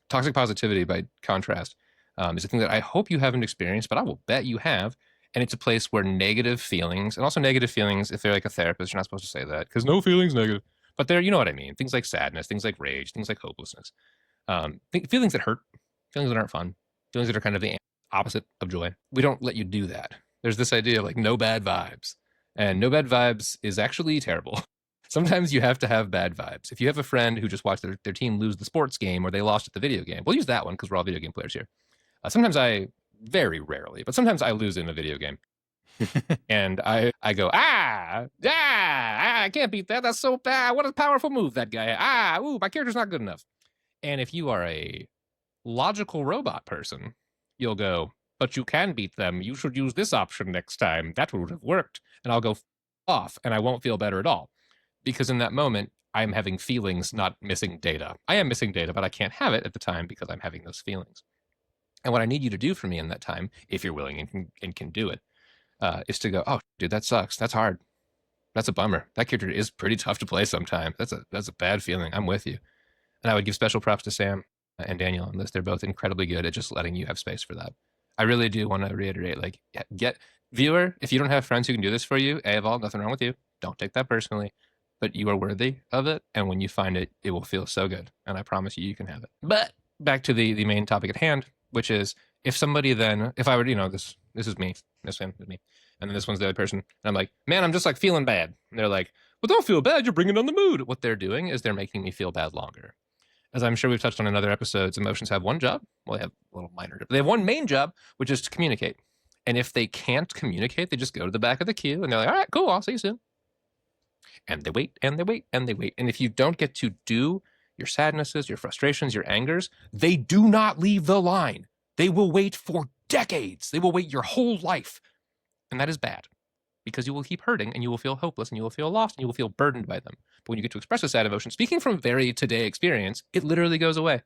Toxic positivity, by contrast, is a thing that I hope you haven't experienced, but I will bet you have. And it's a place where negative feelings, and also negative feelings, if they're like a therapist, you're not supposed to say that, because no feeling's negative. But they're, you know what I mean. Things like sadness, things like rage, things like hopelessness. Feelings that hurt, feelings that aren't fun, feelings that are kind of the opposite of joy. We don't let you do that. There's this idea of like no bad vibes. And no bad vibes is actually terrible. Sometimes you have to have bad vibes. If you have a friend who just watched their team lose the sports game or they lost at the video game, we'll use that one because we're all video game players here. Sometimes very rarely, but sometimes I lose in a video game. And I go, I can't beat that. That's so bad. What a powerful move, that guy. My character's not good enough. And if you are a logical robot person, you'll go, but you can beat them. You should use this option next time. That would have worked. And I'll go off and I won't feel better at all. Because in that moment, I'm having feelings, not missing data. I am missing data, but I can't have it at the time because I'm having those feelings. And what I need you to do for me in that time, if you're willing and can do it, is to go, oh, dude, that sucks. That's hard. That's a bummer. That character is pretty tough to play sometimes. That's a bad feeling. I'm with you. And I would give special props to Sam and Daniel on this. They're both incredibly good at just letting you have space for that. I really do want to reiterate, like, viewer, if you don't have friends who can do this for you, of all, nothing wrong with you. Don't take that personally. but you are worthy of it. And when you find it, it will feel so good. And I promise you, you can have it. But back to the main topic at hand, which is if somebody then, if I were, this is me, this one is me, and then this one's the other person, and I'm like, man, I'm just like feeling bad. And they're like, well, don't feel bad. You're bringing on the mood. What they're doing is they're making me feel bad longer. As I'm sure we've touched on in other episodes, emotions have one job. Well, they have a little minor, but they have one main job, which is to communicate. And if they can't communicate, they just go to the back of the queue and they're like, all right, cool, I'll see you soon. And they wait and they wait and they wait. And if you don't get to do your sadnesses, your frustrations, your angers, they do not leave the line. They will wait for decades. They will wait your whole life. And that is bad because you will keep hurting and you will feel hopeless and you will feel lost and you will feel burdened by them. But when you get to express a sad emotion, speaking from very today experience, it literally goes away.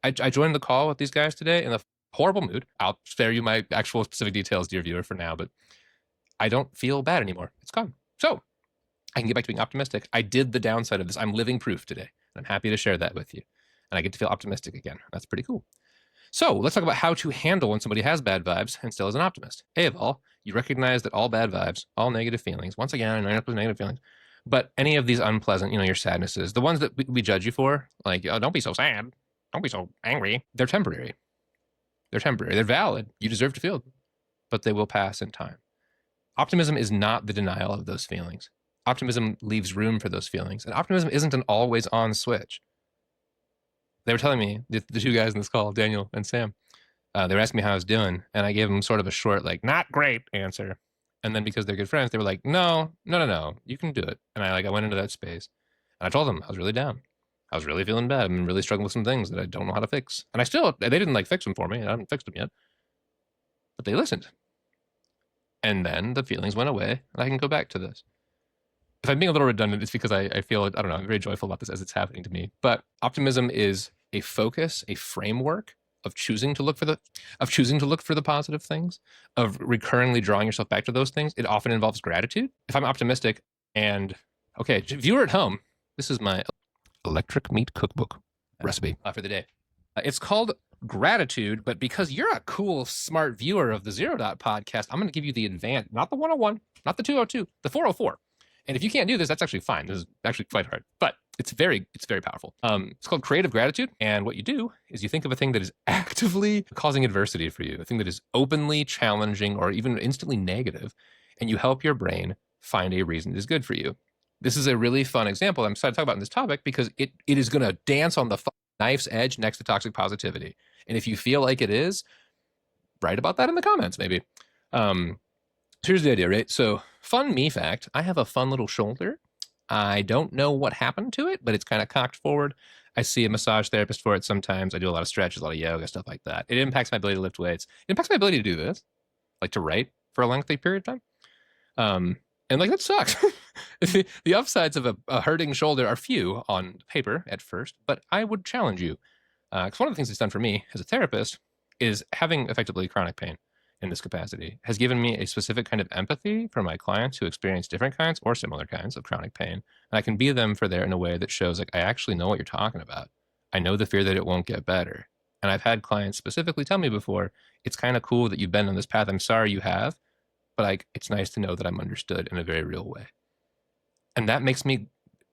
I joined the call with these guys today in a horrible mood. I'll spare you my actual specific details, dear viewer, for now, but I don't feel bad anymore. It's gone. So I can get back to being optimistic. I did the downside of this. I'm living proof today. And I'm happy to share that with you. And I get to feel optimistic again. That's pretty cool. So let's talk about how to handle when somebody has bad vibes and still is an optimist. A of all, you recognize that all bad vibes, all negative feelings, once again, 90% negative feelings, but any of these unpleasant, your sadnesses, the ones that we judge you for, like, oh, don't be so sad, don't be so angry, they're temporary. They're temporary. They're valid. You deserve to feel them, but they will pass in time. Optimism is not the denial of those feelings. Optimism leaves room for those feelings. And optimism isn't an always on switch. They were telling me, the two guys in this call, Daniel and Sam, they were asking me how I was doing. And I gave them sort of a short, like, not great answer. And then because they're good friends, they were like, no, you can do it. And I went into that space. And I told them I was really down. I was really feeling bad. I'm really struggling with some things that I don't know how to fix. And they didn't fix them for me. I haven't fixed them yet. But they listened. And then the feelings went away. And I can go back to this. If I'm being a little redundant, it's because I feel, I don't know, I'm very joyful about this as it's happening to me. But optimism is a focus, a framework of choosing to look for the positive things, of recurringly drawing yourself back to those things. It often involves gratitude. If I'm optimistic and, okay, viewer at home, this is my electric meat cookbook recipe for the day. It's called gratitude, but because you're a cool, smart viewer of the Zero Dot podcast, I'm going to give you the advanced, not the 101, not the 202, the 404. And if you can't do this, that's actually fine. This is actually quite hard, but it's very powerful. It's called creative gratitude. And what you do is you think of a thing that is actively causing adversity for you, a thing that is openly challenging or even instantly negative, and you help your brain find a reason that is good for you. This is a really fun example I'm excited to talk about in this topic because it is going to dance on the knife's edge next to toxic positivity. And if you feel like it is, write about that in the comments, maybe. Here's the idea, right? So fun me fact, I have a fun little shoulder. I don't know what happened to it, but it's kind of cocked forward. I see a massage therapist for it sometimes. I do a lot of stretches, a lot of yoga, stuff like that. It impacts my ability to lift weights. It impacts my ability to do this, like to write for a lengthy period of time. And that sucks. The upsides of a hurting shoulder are few on paper at first, but I would challenge you. Because one of the things it's done for me as a therapist is having effectively chronic pain in this capacity has given me a specific kind of empathy for my clients who experience different kinds or similar kinds of chronic pain. And I can be them for there in a way that shows I actually know what you're talking about. I know the fear that it won't get better. And I've had clients specifically tell me before, it's kind of cool that you've been on this path. I'm sorry you have, but it's nice to know that I'm understood in a very real way. And that makes me,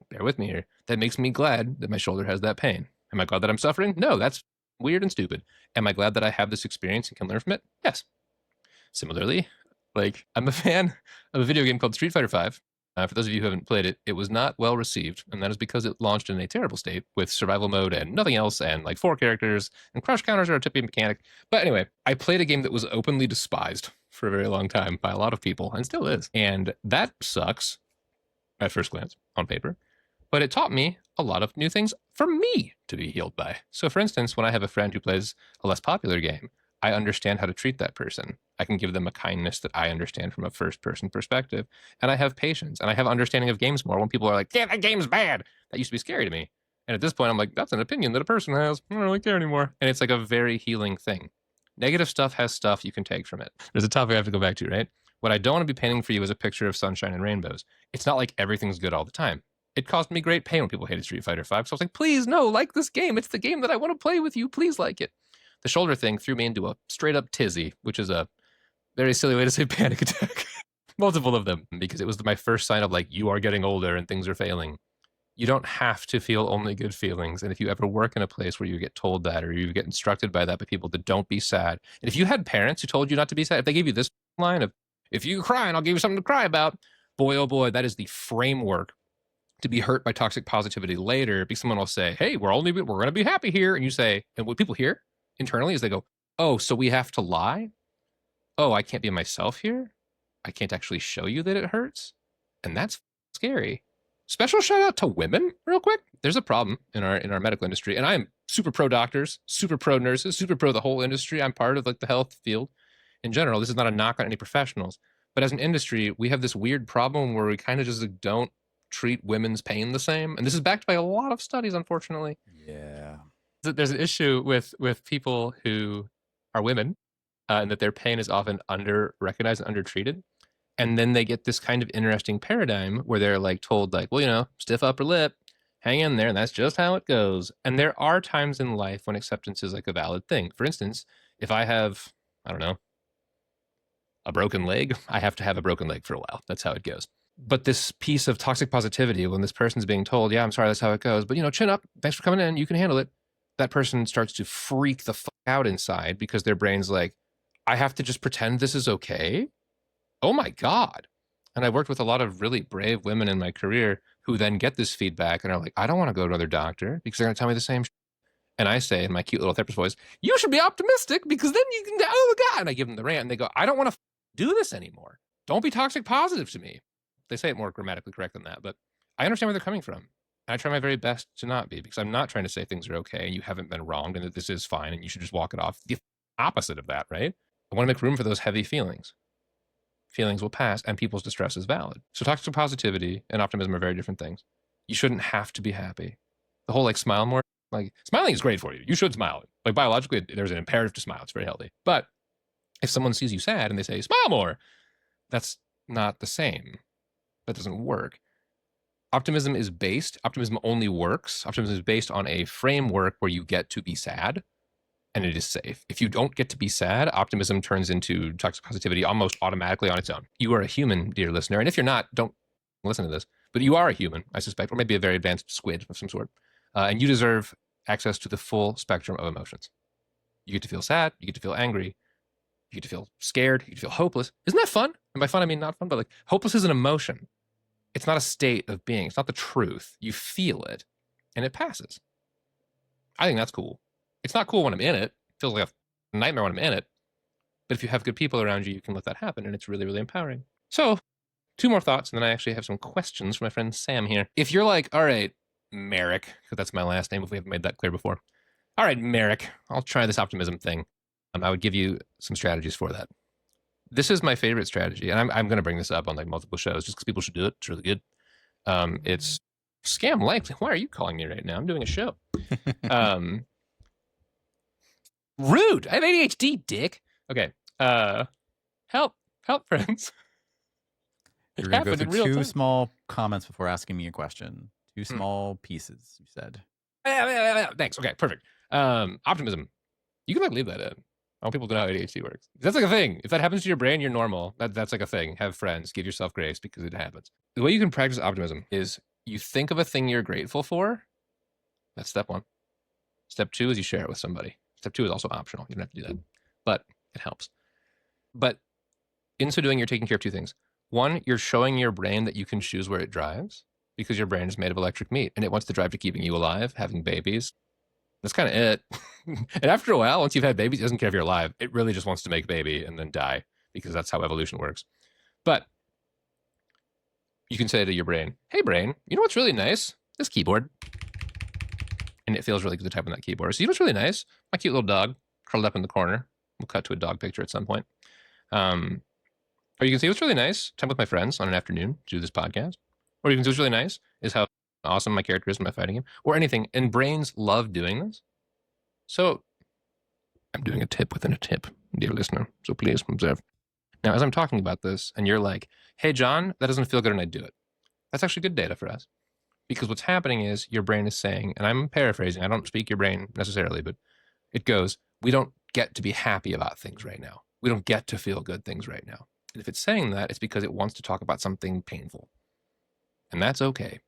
bear with me here, that makes me glad that my shoulder has that pain. Am I glad that I'm suffering? No, that's weird and stupid. Am I glad that I have this experience and can learn from it? Yes. Similarly, I'm a fan of a video game called Street Fighter V. For those of you who haven't played it, it was not well received, and that is because it launched in a terrible state with survival mode and nothing else, and 4 characters, and crush counters are a tipping mechanic. But anyway, I played a game that was openly despised for a very long time by a lot of people, and still is. And that sucks at first glance on paper, but it taught me a lot of new things for me to be healed by. So for instance, when I have a friend who plays a less popular game, I understand how to treat that person. I can give them a kindness that I understand from a first-person perspective. And I have patience. And I have understanding of games more. When people are like, yeah, that game's bad. That used to be scary to me. And at this point, I'm like, that's an opinion that a person has. I don't really care anymore. And it's a very healing thing. Negative stuff has stuff you can take from it. There's a topic I have to go back to, right? What I don't want to be painting for you is a picture of sunshine and rainbows. It's not like everything's good all the time. It caused me great pain when people hated Street Fighter V. So I was like, please, no, like this game. It's the game that I want to play with you. Please like it. The shoulder thing threw me into a straight up tizzy, which is a very silly way to say panic attack. multiple of them, because it was my first sign of like, you are getting older and things are failing. You don't have to feel only good feelings. And if you ever work in a place where you get told that, or you get instructed by that by people that don't be sad, and if you had parents who told you not to be sad, if they gave you this line of, if you cry and I'll give you something to cry about, boy, oh boy, that is the framework to be hurt by toxic positivity later, because someone will say, hey, we're going to be happy here. And you say, and what people hear internally is they go, oh, so we have to lie? Oh, I can't be myself here? I can't actually show you that it hurts? And that's scary. Special shout out to women, real quick. There's a problem in our medical industry, and I'm super pro doctors, super pro nurses, super pro the whole industry. I'm part of like the health field in general. This is not a knock on any professionals, but as an industry, we have this weird problem where we kind of just like, don't treat women's pain the same, and this is backed by a lot of studies, unfortunately. Yeah, There's an issue with people who are women, and that their pain is often under recognized and undertreated. And then they get this kind of interesting paradigm where they're like told like, well, you know, stiff upper lip, hang in there, and that's just how it goes. And there are times in life when acceptance is like a valid thing. For instance, if I have, I don't know, a broken leg, I have to have a broken leg for a while. That's how it goes. But this piece of toxic positivity, when this person's being told, yeah, I'm sorry, that's how it goes, but you know, chin up, thanks for coming in, you can handle it. That person starts to freak the fuck out inside because their brain's like, I have to just pretend this is okay? Oh my God. And I've worked with a lot of really brave women in my career who then get this feedback and are like, I don't want to go to another doctor because they're going to tell me the same. And I say in my cute little therapist voice, you should be optimistic because then you can, oh God. And I give them the rant and they go, I don't want to do this anymore. Don't be toxic positive to me. They say it more grammatically correct than that, but I understand where they're coming from. And I try my very best to not be, because I'm not trying to say things are okay and you haven't been wronged and that this is fine and you should just walk it off. The opposite of that, right? I want to make room for those heavy feelings. Feelings will pass and people's distress is valid. So toxic positivity and optimism are very different things. You shouldn't have to be happy. The whole like smile more, like smiling is great for you. You should smile. Like biologically, there's an imperative to smile. It's very healthy. But if someone sees you sad and they say, smile more, that's not the same. That doesn't work. Optimism only works. Optimism is based on a framework where you get to be sad. And it is safe. If you don't get to be sad, optimism turns into toxic positivity almost automatically on its own. You are a human, dear listener. And if you're not, don't listen to this. But you are a human, I suspect, or maybe a very advanced squid of some sort. And you deserve access to the full spectrum of emotions. You get to feel sad. You get to feel angry. You get to feel scared. You get to feel hopeless. Isn't that fun? And by fun, I mean not fun, but like hopeless is an emotion. It's not a state of being. It's not the truth. You feel it, and it passes. I think that's cool. It's not cool when I'm in it. It feels like a nightmare when I'm in it. But if you have good people around you, you can let that happen, and it's really, really empowering. So, 2 more thoughts, and then I actually have some questions for my friend Sam here. If you're like, all right, Merrick, because that's my last name if we haven't made that clear before. All right, Merrick, I'll try this optimism thing. I would give you some strategies for that. This is my favorite strategy, and I'm going to bring this up on like multiple shows just because people should do it. It's really good. It's scam likes. Why are you calling me right now? I'm doing a show. Rude. I have ADHD, dick. Okay. Help, friends. You're going to go through 2 small comments before asking me a question. 2 small pieces, you said. Thanks. Okay, perfect. Optimism. You can like leave that in. I want people to know how ADHD works. That's like a thing. If that happens to your brain, you're normal. That's like a thing. Have friends. Give yourself grace because it happens. The way you can practice optimism is you think of a thing you're grateful for. That's step 1. Step 2 is you share it with somebody. Step 2 is also optional. You don't have to do that, but it helps. But in so doing, you're taking care of 2 things. 1, you're showing your brain that you can choose where it drives because your brain is made of electric meat and it wants to drive to keeping you alive, having babies. That's kind of it. And after a while, once you've had babies, it doesn't care if you're alive. It really just wants to make a baby and then die because that's how evolution works. But you can say to your brain, hey, brain, you know what's really nice? This keyboard. And it feels really good to type on that keyboard. So you know what's really nice? My cute little dog curled up in the corner. We'll cut to a dog picture at some point. Or you can see what's really nice, time with my friends on an afternoon to do this podcast. Or you can see what's really nice is how awesome my character is when I'm fighting him. Or anything. And brains love doing this. So I'm doing a tip within a tip, dear listener. So please observe. Now, as I'm talking about this, and you're like, hey, John, that doesn't feel good, and I do it. That's actually good data for us. Because what's happening is your brain is saying, and I'm paraphrasing, I don't speak your brain necessarily, but it goes, we don't get to be happy about things right now. We don't get to feel good things right now. And if it's saying that, it's because it wants to talk about something painful. And that's okay.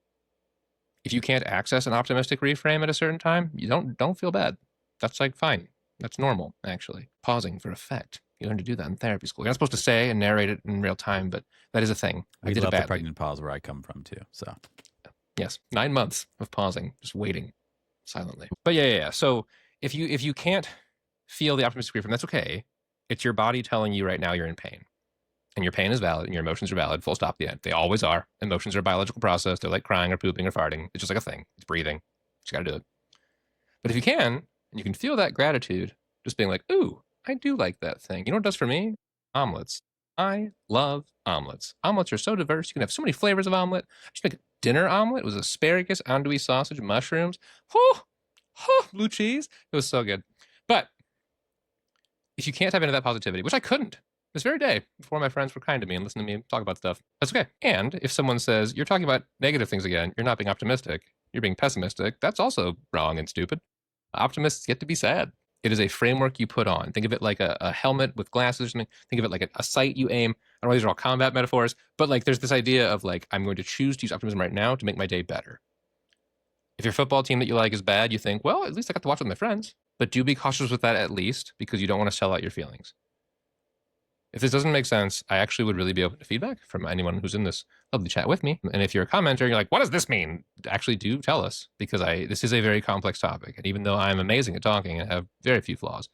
If you can't access an optimistic reframe at a certain time, you don't feel bad. That's like fine. That's normal, actually. Pausing for effect. You learn to do that in therapy school. You're not supposed to say and narrate it in real time, but that is a thing. I We did love it the badly. pregnant pause where I come from too. So Yes, 9 months of pausing, just waiting silently. But yeah. So if you can't feel the optimistic reframe, that's okay. It's your body telling you right now you're in pain. And your pain is valid and your emotions are valid, full stop, the end. They always are. Emotions are a biological process. They're like crying or pooping or farting. It's just like a thing. It's breathing. You just got to do it. But if you can, and you can feel that gratitude, just being like, ooh, I do like that thing. You know what it does for me? Omelets. I love omelets. Omelets are so diverse. You can have so many flavors of omelet. Just make a dinner omelet. It was asparagus, andouille sausage, mushrooms. Blue cheese. It was so good. But if you can't tap into that positivity, which I couldn't, this very day before my friends were kind to me and listened to me talk about stuff, that's okay. And if someone says, you're talking about negative things again, you're not being optimistic, you're being pessimistic, that's also wrong and stupid. Optimists get to be sad. It is a framework you put on. Think of it like a helmet with glasses. Think of it like a sight you aim. I know these are all combat metaphors, but like there's this idea of like, I'm going to choose to use optimism right now to make my day better. If your football team that you like is bad, you think, well, at least I got to watch with my friends. But do be cautious with that at least, because you don't want to sell out your feelings. If this doesn't make sense, I actually would really be open to feedback from anyone who's in this lovely chat with me. And if you're a commenter, you're like, what does this mean? Actually do tell us, because this is a very complex topic. And even though I'm amazing at talking and have very few flaws,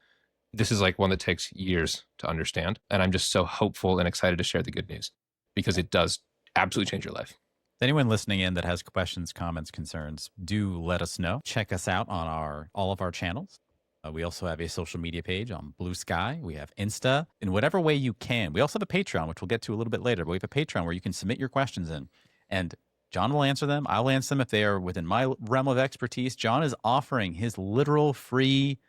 this is like one that takes years to understand. And I'm just so hopeful and excited to share the good news, because it does absolutely change your life. anyone listening in that has questions, comments, concerns, do let us know. Check us out on all of our channels. We also have a social media page on Blue Sky. We have Insta in whatever way you can. We also have a Patreon, which we'll get to a little bit later. But we have a Patreon where you can submit your questions in, and John will answer them. I'll answer them if they are within my realm of expertise. John is offering his literal free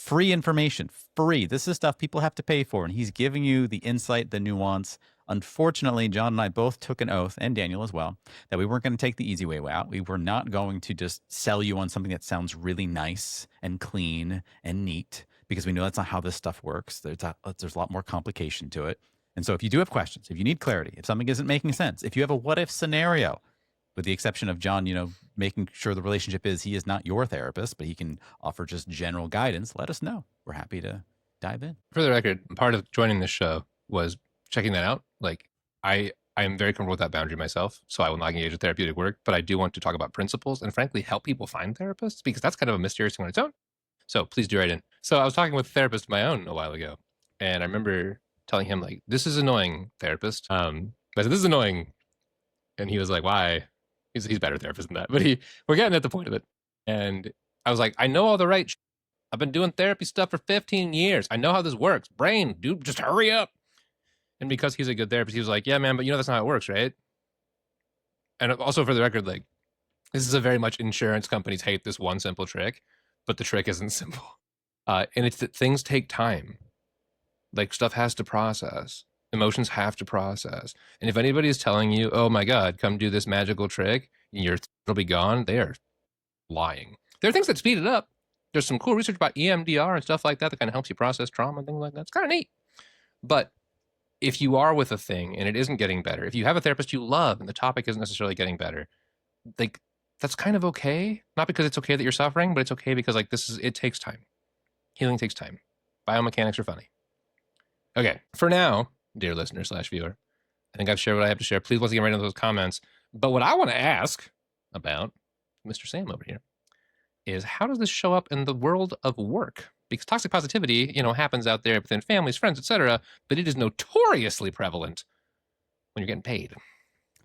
information. Free. This is stuff people have to pay for, and he's giving you the insight, the nuance. Unfortunately, John and I both took an oath, and Daniel as well, that we weren't going to take the easy way out. We were not going to just sell you on something that sounds really nice and clean and neat, because we know that's not how this stuff works. There's a lot more complication to it. And so if you do have questions, if you need clarity, if something isn't making sense, if you have a what-if scenario, with the exception of John, making sure the relationship is he is not your therapist, but he can offer just general guidance, let us know. We're happy to dive in. For the record, part of joining this show was checking that out. Like I am very comfortable with that boundary myself, so I will not engage in therapeutic work, but I do want to talk about principles and frankly help people find therapists, because that's kind of a mysterious thing on its own. So please do write in. So I was talking with a therapist of my own a while ago, and I remember telling him like, this is annoying, therapist. I said, this is annoying. And he was like, why? He's a better therapist than that, but we're getting at the point of it. And I was like, I know all the right shit. I've been doing therapy stuff for 15 years. I know how this works. Brain, dude, just hurry up. And because he's a good therapist, he was like, yeah, man, but that's not how it works, right? And also for the record, like, this is a very much insurance companies hate this one simple trick, but the trick isn't simple. And it's that things take time. Like stuff has to process. Emotions have to process. And if anybody is telling you, oh my God, come do this magical trick, and it'll be gone, they are lying. There are things that speed it up. There's some cool research about EMDR and stuff like that kind of helps you process trauma and things like that. It's kind of neat. But if you are with a thing and it isn't getting better, if you have a therapist you love and the topic isn't necessarily getting better, like that's kind of okay. Not because it's okay that you're suffering, but it's okay because like it takes time. Healing takes time. Biomechanics are funny. Okay, for now, dear listener / viewer, I think I've shared what I have to share. Please once again write into those comments. But what I want to ask about Mr. Sam over here is, how does this show up in the world of work? Because toxic positivity, happens out there within families, friends, etc., but it is notoriously prevalent when you're getting paid.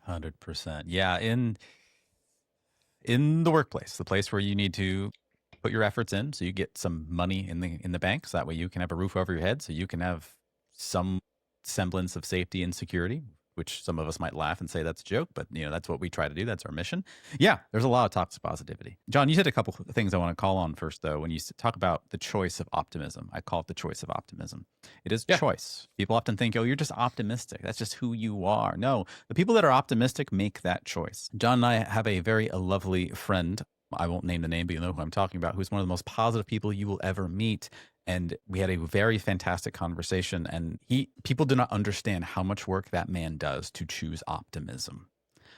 100%. Yeah, in the workplace, the place where you need to put your efforts in, so you get some money in the bank, so that way you can have a roof over your head, so you can have some semblance of safety and security, which some of us might laugh and say that's a joke, but that's what we try to do. That's our mission. Yeah, there's a lot of toxic positivity. John, you said a couple of things I want to call on first, though. When you talk about the choice of optimism, I call it the choice of optimism. It is choice. People often think, oh, you're just optimistic. That's just who you are. No, the people that are optimistic make that choice. John and I have a very lovely friend. I won't name the name, but you know who I'm talking about, who's one of the most positive people you will ever meet. And we had a very fantastic conversation. And people do not understand how much work that man does to choose optimism.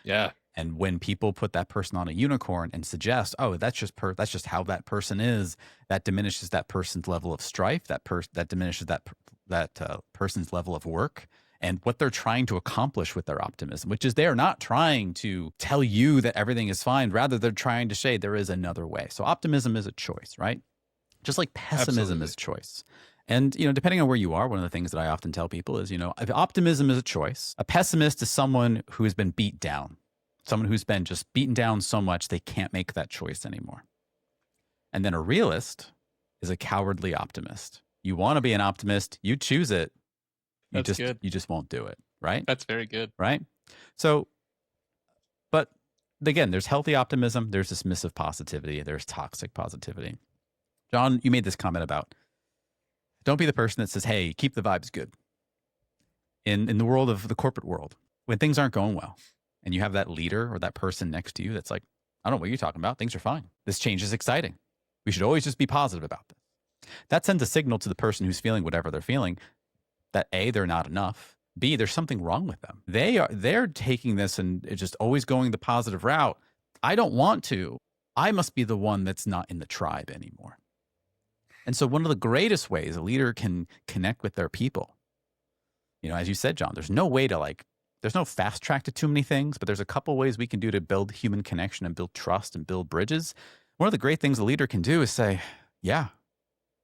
Yeah. And when people put that person on a unicorn and suggest, oh, that's just how that person is, that diminishes that person's level of strife. That diminishes that person's level of work and what they're trying to accomplish with their optimism, which is they are not trying to tell you that everything is fine. Rather, they're trying to say there is another way. So optimism is a choice, right? Just like pessimism is a choice. And, depending on where you are, one of the things that I often tell people is, if optimism is a choice, a pessimist is someone who has been beat down, someone who's been just beaten down so much they can't make that choice anymore. And then a realist is a cowardly optimist. You want to be an optimist, you choose it. You just won't do it, right? That's very good. Right? So, but again, there's healthy optimism, there's dismissive positivity, there's toxic positivity. John, you made this comment about don't be the person that says, hey, keep the vibes good. In the world of the corporate world, when things aren't going well and you have that leader or that person next to you that's like, I don't know what you're talking about. Things are fine. This change is exciting. We should always just be positive about this. That sends a signal to the person who's feeling whatever they're feeling that A, they're not enough. B, there's something wrong with them. They're taking this and just always going the positive route. I don't want to. I must be the one that's not in the tribe anymore. And so one of the greatest ways a leader can connect with their people, as you said, John, there's no way to there's no fast track to too many things, but there's a couple ways we can do to build human connection and build trust and build bridges. One of the great things a leader can do is say, yeah,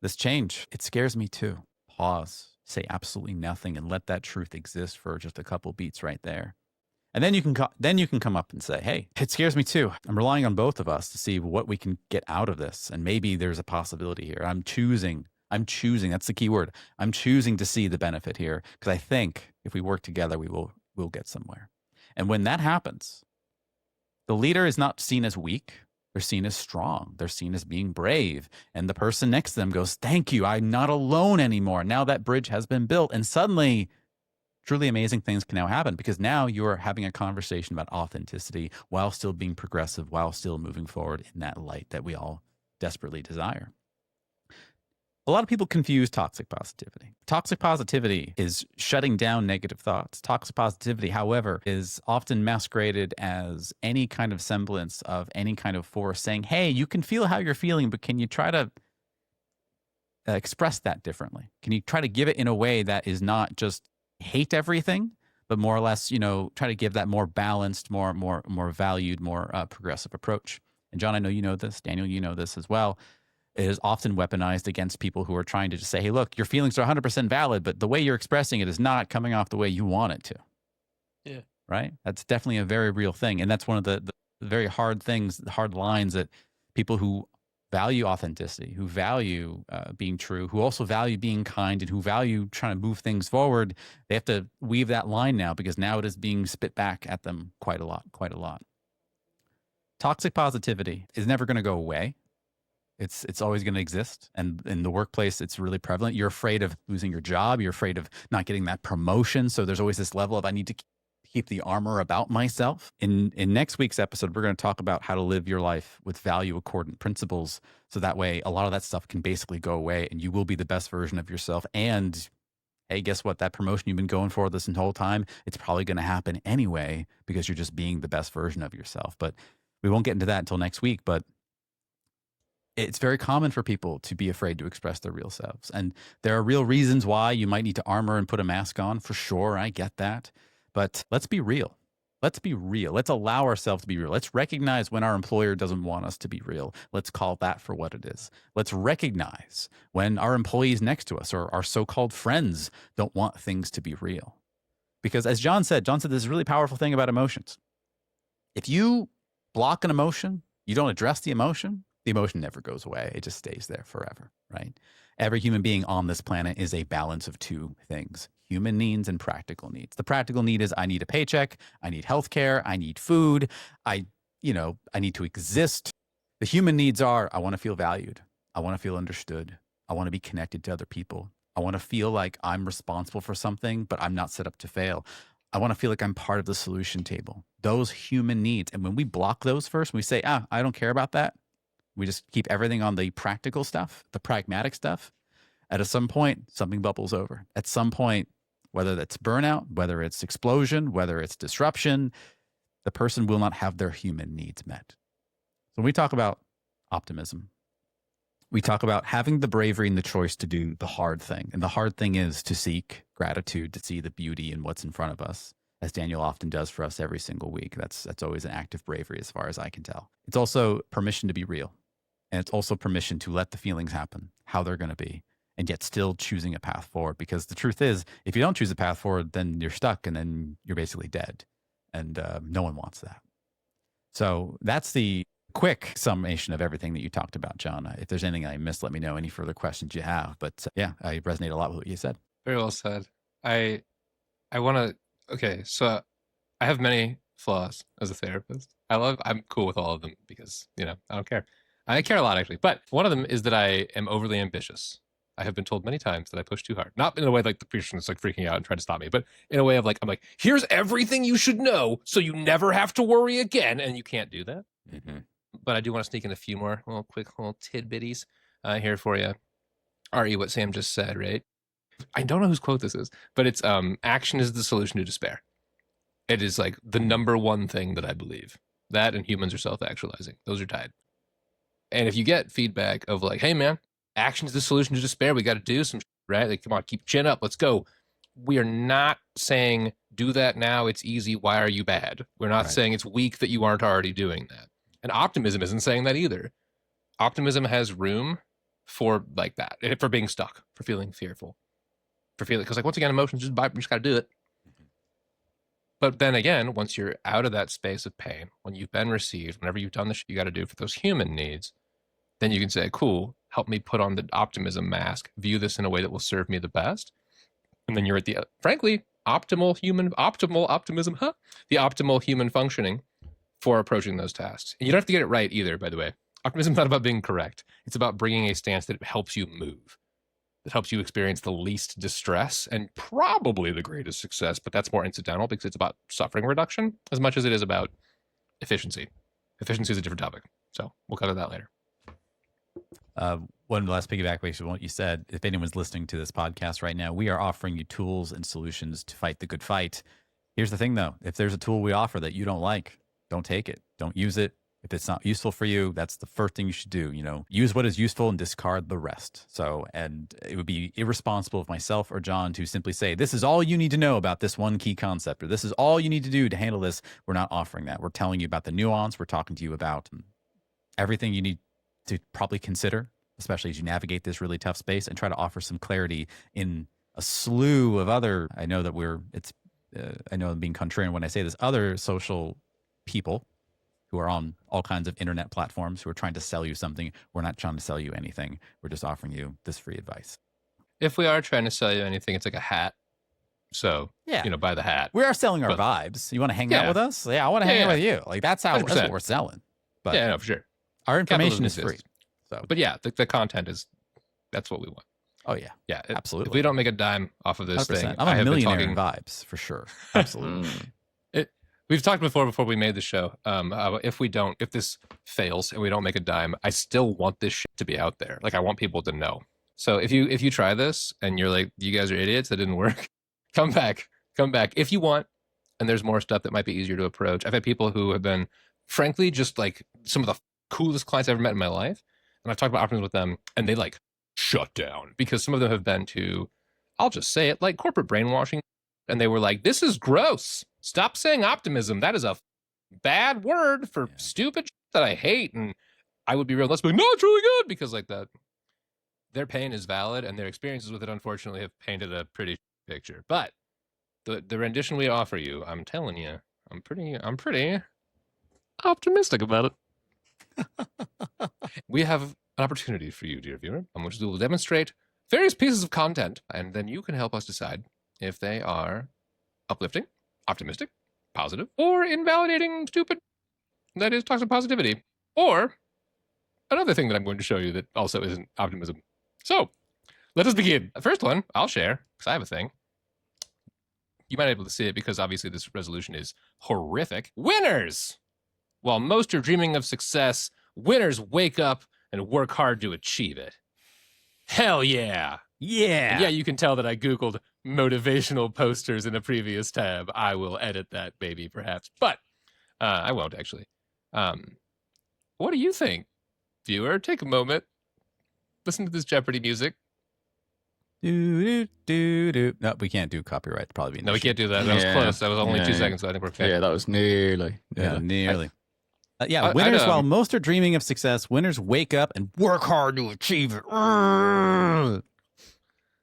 this change, it scares me too. Pause, say absolutely nothing and let that truth exist for just a couple beats right there. And then you can come up and say, hey, it scares me too. I'm relying on both of us to see what we can get out of this. And maybe there's a possibility here. I'm choosing. That's the key word. I'm choosing to see the benefit here because I think if we work together, we'll get somewhere. And when that happens, the leader is not seen as weak. They're seen as strong. They're seen as being brave. And the person next to them goes, thank you. I'm not alone anymore. Now that bridge has been built. And suddenly, truly amazing things can now happen because now you're having a conversation about authenticity while still being progressive, while still moving forward in that light that we all desperately desire. A lot of people confuse toxic positivity. Toxic positivity is shutting down negative thoughts. Toxic positivity, however, is often masqueraded as any kind of semblance of any kind of force saying, hey, you can feel how you're feeling, but can you try to express that differently? Can you try to give it in a way that is not just hate everything, but more or less, try to give that more balanced, more valued, more progressive approach. And John, I know you know this. Daniel, you know this as well. It is often weaponized against people who are trying to just say, hey, look, your feelings are 100% valid, but the way you're expressing it is not coming off the way you want it to. Yeah. Right? That's definitely a very real thing. And that's one of the very hard things, the hard lines that people who value authenticity, who value being true, who also value being kind, and who value trying to move things forward, they have to weave that line now because now it is being spit back at them quite a lot. Toxic positivity is never going to go away. It's always going to exist. And in the workplace, it's really prevalent. You're afraid of losing your job. You're afraid of not getting that promotion. So there's always this level of I need to keep the armor about myself. In next week's episode, we're going to talk about how to live your life with value accordant principles. So that way, a lot of that stuff can basically go away and you will be the best version of yourself. And hey, guess what? That promotion you've been going for this whole time, it's probably going to happen anyway because you're just being the best version of yourself. But we won't get into that until next week. But it's very common for people to be afraid to express their real selves. And there are real reasons why you might need to armor and put a mask on, for sure. I get that. But let's be real. Let's be real. Let's allow ourselves to be real. Let's recognize when our employer doesn't want us to be real. Let's call that for what it is. Let's recognize when our employees next to us or our so-called friends don't want things to be real. Because as John said this really powerful thing about emotions. If you block an emotion, you don't address the emotion never goes away. It just stays there forever, right? Every human being on this planet is a balance of two things, human needs and practical needs. The practical need is I need a paycheck, I need healthcare, I need food, I need to exist. The human needs are I want to feel valued, I want to feel understood, I want to be connected to other people, I want to feel like I'm responsible for something, but I'm not set up to fail. I want to feel like I'm part of the solution table. Those human needs. And when we block those first, we say, I don't care about that. We just keep everything on the practical stuff, the pragmatic stuff. At some point, something bubbles over. At some point, whether that's burnout, whether it's explosion, whether it's disruption, the person will not have their human needs met. So when we talk about optimism, we talk about having the bravery and the choice to do the hard thing. And the hard thing is to seek gratitude, to see the beauty in what's in front of us, as Daniel often does for us every single week. That's always an act of bravery as far as I can tell. It's also permission to be real. And it's also permission to let the feelings happen, how they're going to be, and yet still choosing a path forward. Because the truth is, if you don't choose a path forward, then you're stuck and then you're basically dead. And no one wants that. So that's the quick summation of everything that you talked about, John. If there's anything I missed, let me know. Any further questions you have. But yeah, I resonate a lot with what you said. Very well said. I want to, okay, so I have many flaws as a therapist. I'm cool with all of them because, I don't care. I care a lot, actually. But one of them is that I am overly ambitious. I have been told many times that I push too hard. Not in a way like the person is like freaking out and trying to stop me, but in a way of like, I'm like, here's everything you should know so you never have to worry again. And you can't do that. Mm-hmm. But I do want to sneak in a few more quick tidbitties here for you. Re, what Sam just said, right? I don't know whose quote this is, but it's action is the solution to despair. It is like the number one thing that I believe. That and humans are self-actualizing. Those are tied. And if you get feedback of like, hey man, action is the solution to despair, we got to do some shit, right? Like, come on, keep chin up, let's go. We are not saying do that now, it's easy, why are you bad? We're not saying it's weak that you aren't already doing that. And optimism isn't saying that either. Optimism has room for like that, for being stuck, for feeling fearful, for feeling, because like once again, emotions just got to do it. But then again, once you're out of that space of pain, when you've been received, whenever you've done the shit you got to do for those human needs, then you can say, cool, help me put on the optimism mask, view this in a way that will serve me the best. And then you're at the, frankly, optimal optimism, the optimal human functioning for approaching those tasks. And you don't have to get it right either, by the way. Optimism is not about being correct. It's about bringing a stance that helps you move, that helps you experience the least distress and probably the greatest success, but that's more incidental because it's about suffering reduction as much as it is about efficiency. Efficiency is a different topic. So we'll cover that later. One last piggyback based on what you said. If anyone's listening to this podcast right now, we are offering you tools and solutions to fight the good fight. Here's the thing though. If there's a tool we offer that you don't like, don't take it. Don't use it. If it's not useful for you, that's the first thing you should do. Use what is useful and discard the rest. So, and it would be irresponsible of myself or John to simply say, this is all you need to know about this one key concept, or this is all you need to do to handle this. We're not offering that. We're telling you about the nuance. We're talking to you about everything you need to probably consider, especially as you navigate this really tough space, and try to offer some clarity in a slew of other, I know I'm being contrarian when I say this, other social people who are on all kinds of internet platforms who are trying to sell you something. We're not trying to sell you anything. We're just offering you this free advice. If we are trying to sell you anything, it's like a hat. So, buy the hat. We are selling our vibes. You want to hang out with us? Yeah, I want to hang out with you. Like that's what we're selling. But yeah, no, for sure. Our information is free. So, but yeah, the content that's what we want. Oh yeah. Yeah, absolutely. If we don't make a dime off of this 100%. Thing, I'm a millionaire in vibes for sure. Absolutely. We've talked before we made the show. If this fails and we don't make a dime, I still want this shit to be out there. Like I want people to know. So if you try this and you're like, you guys are idiots, that didn't work, come back if you want. And there's more stuff that might be easier to approach. I've had people who have been, frankly, just like some of the coolest clients I've ever met in my life. And I've talked about optimism with them and they like shut down because some of them have been to, I'll just say it, like corporate brainwashing. And they were like, this is gross. Stop saying optimism. That is a bad word for stupid shit that I hate. And I would be real. Let's be like, no, it's really good because like that, their pain is valid and their experiences with it, unfortunately, have painted a pretty picture. But the rendition we offer you, I'm telling you, I'm pretty optimistic about it. We have an opportunity for you, dear viewer, on which we will demonstrate various pieces of content, and then you can help us decide if they are uplifting, optimistic, positive, or invalidating, stupid, that is toxic positivity, or another thing that I'm going to show you that also isn't optimism. So, let us begin. The first one I'll share, because I have a thing. You might be able to see it because obviously this resolution is horrific. Winners! While most are dreaming of success, winners wake up and work hard to achieve it. Hell yeah! Yeah. And yeah, you can tell that I Googled motivational posters in a previous tab. I will edit that, baby, perhaps. But I won't, actually. What do you think, viewer? Take a moment. Listen to this Jeopardy music. Do, do, do, do. No, we can't do copyright. Probably No, we can't do that. That was close. That was only 2 seconds, so I think we're okay. Yeah, that was nearly. Yeah, nearly. I- Winners, I'd, while most are dreaming of success, winners wake up and work hard to achieve it. What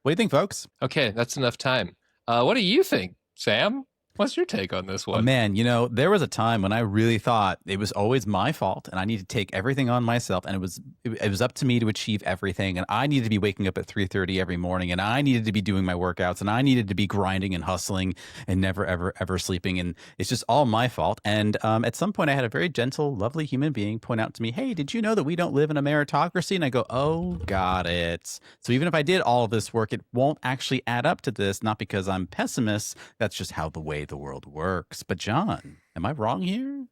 do you think, folks? Okay, that's enough time. What do you think, Sam? What's your take on this one? Man, there was a time when I really thought it was always my fault and I needed to take everything on myself, and it was up to me to achieve everything, and I needed to be waking up at 3:30 every morning, and I needed to be doing my workouts, and I needed to be grinding and hustling and never ever sleeping, and it's just all my fault. And at some point I had a very gentle, lovely human being point out to me, "Hey, did you know that we don't live in a meritocracy?" And I go, "Oh, got it." So even if I did all of this work, it won't actually add up to this, not because I'm pessimist. That's just how the way the world works. But John, am I wrong here?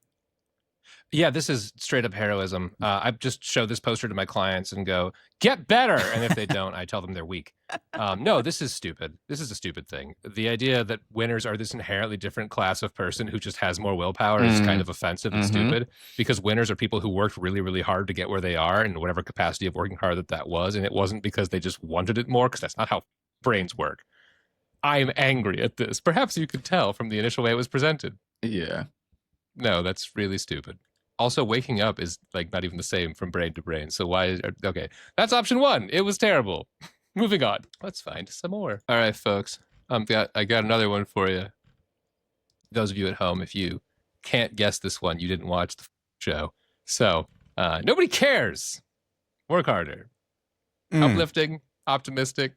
Yeah, this is straight up heroism. I just show this poster to my clients and go, get better. And if they don't, I tell them they're weak. No, this is stupid. This is a stupid thing. The idea that winners are this inherently different class of person who just has more willpower is kind of offensive and stupid, because winners are people who worked really, really hard to get where they are in whatever capacity of working hard that was. And it wasn't because they just wanted it more, because that's not how brains work. I'm angry at this. Perhaps you could tell from the initial way it was presented. Yeah. No, that's really stupid. Also, waking up is like not even the same from brain to brain. So why? Okay, that's option 1. It was terrible. Moving on. Let's find some more. All right, folks. I got another one for you. Those of you at home, if you can't guess this one, you didn't watch the show. So nobody cares. Work harder. Uplifting, optimistic,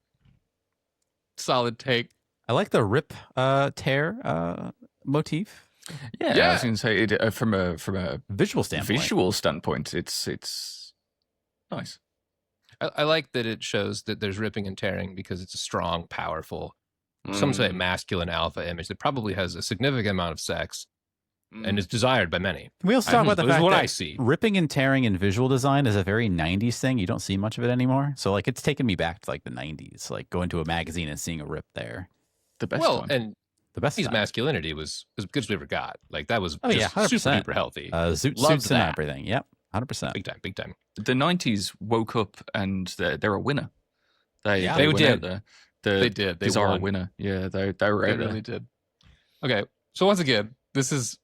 solid take. I like the rip tear motif. Yeah, I was going to say from a Visual standpoint. It's nice. I like that it shows that there's ripping and tearing because it's a strong, powerful, some say masculine alpha image that probably has a significant amount of sex and is desired by many. We also talk about the fact what that I see. Ripping and tearing in visual design is a very 90s thing. You don't see much of it anymore. So like it's taken me back to like the 90s, like going to a magazine and seeing a rip there. The best Well, one. and The best his time. masculinity was as good as we ever got. Like that was Oh, just yeah, 100%. super duper healthy. Loved suits and that. everything. Yep, 100%. Big time, big time. The 90s woke up and they're a winner. They went did. out there. They did. They are a won. winner. Yeah, they were They out there. really did. Okay, so once again, this is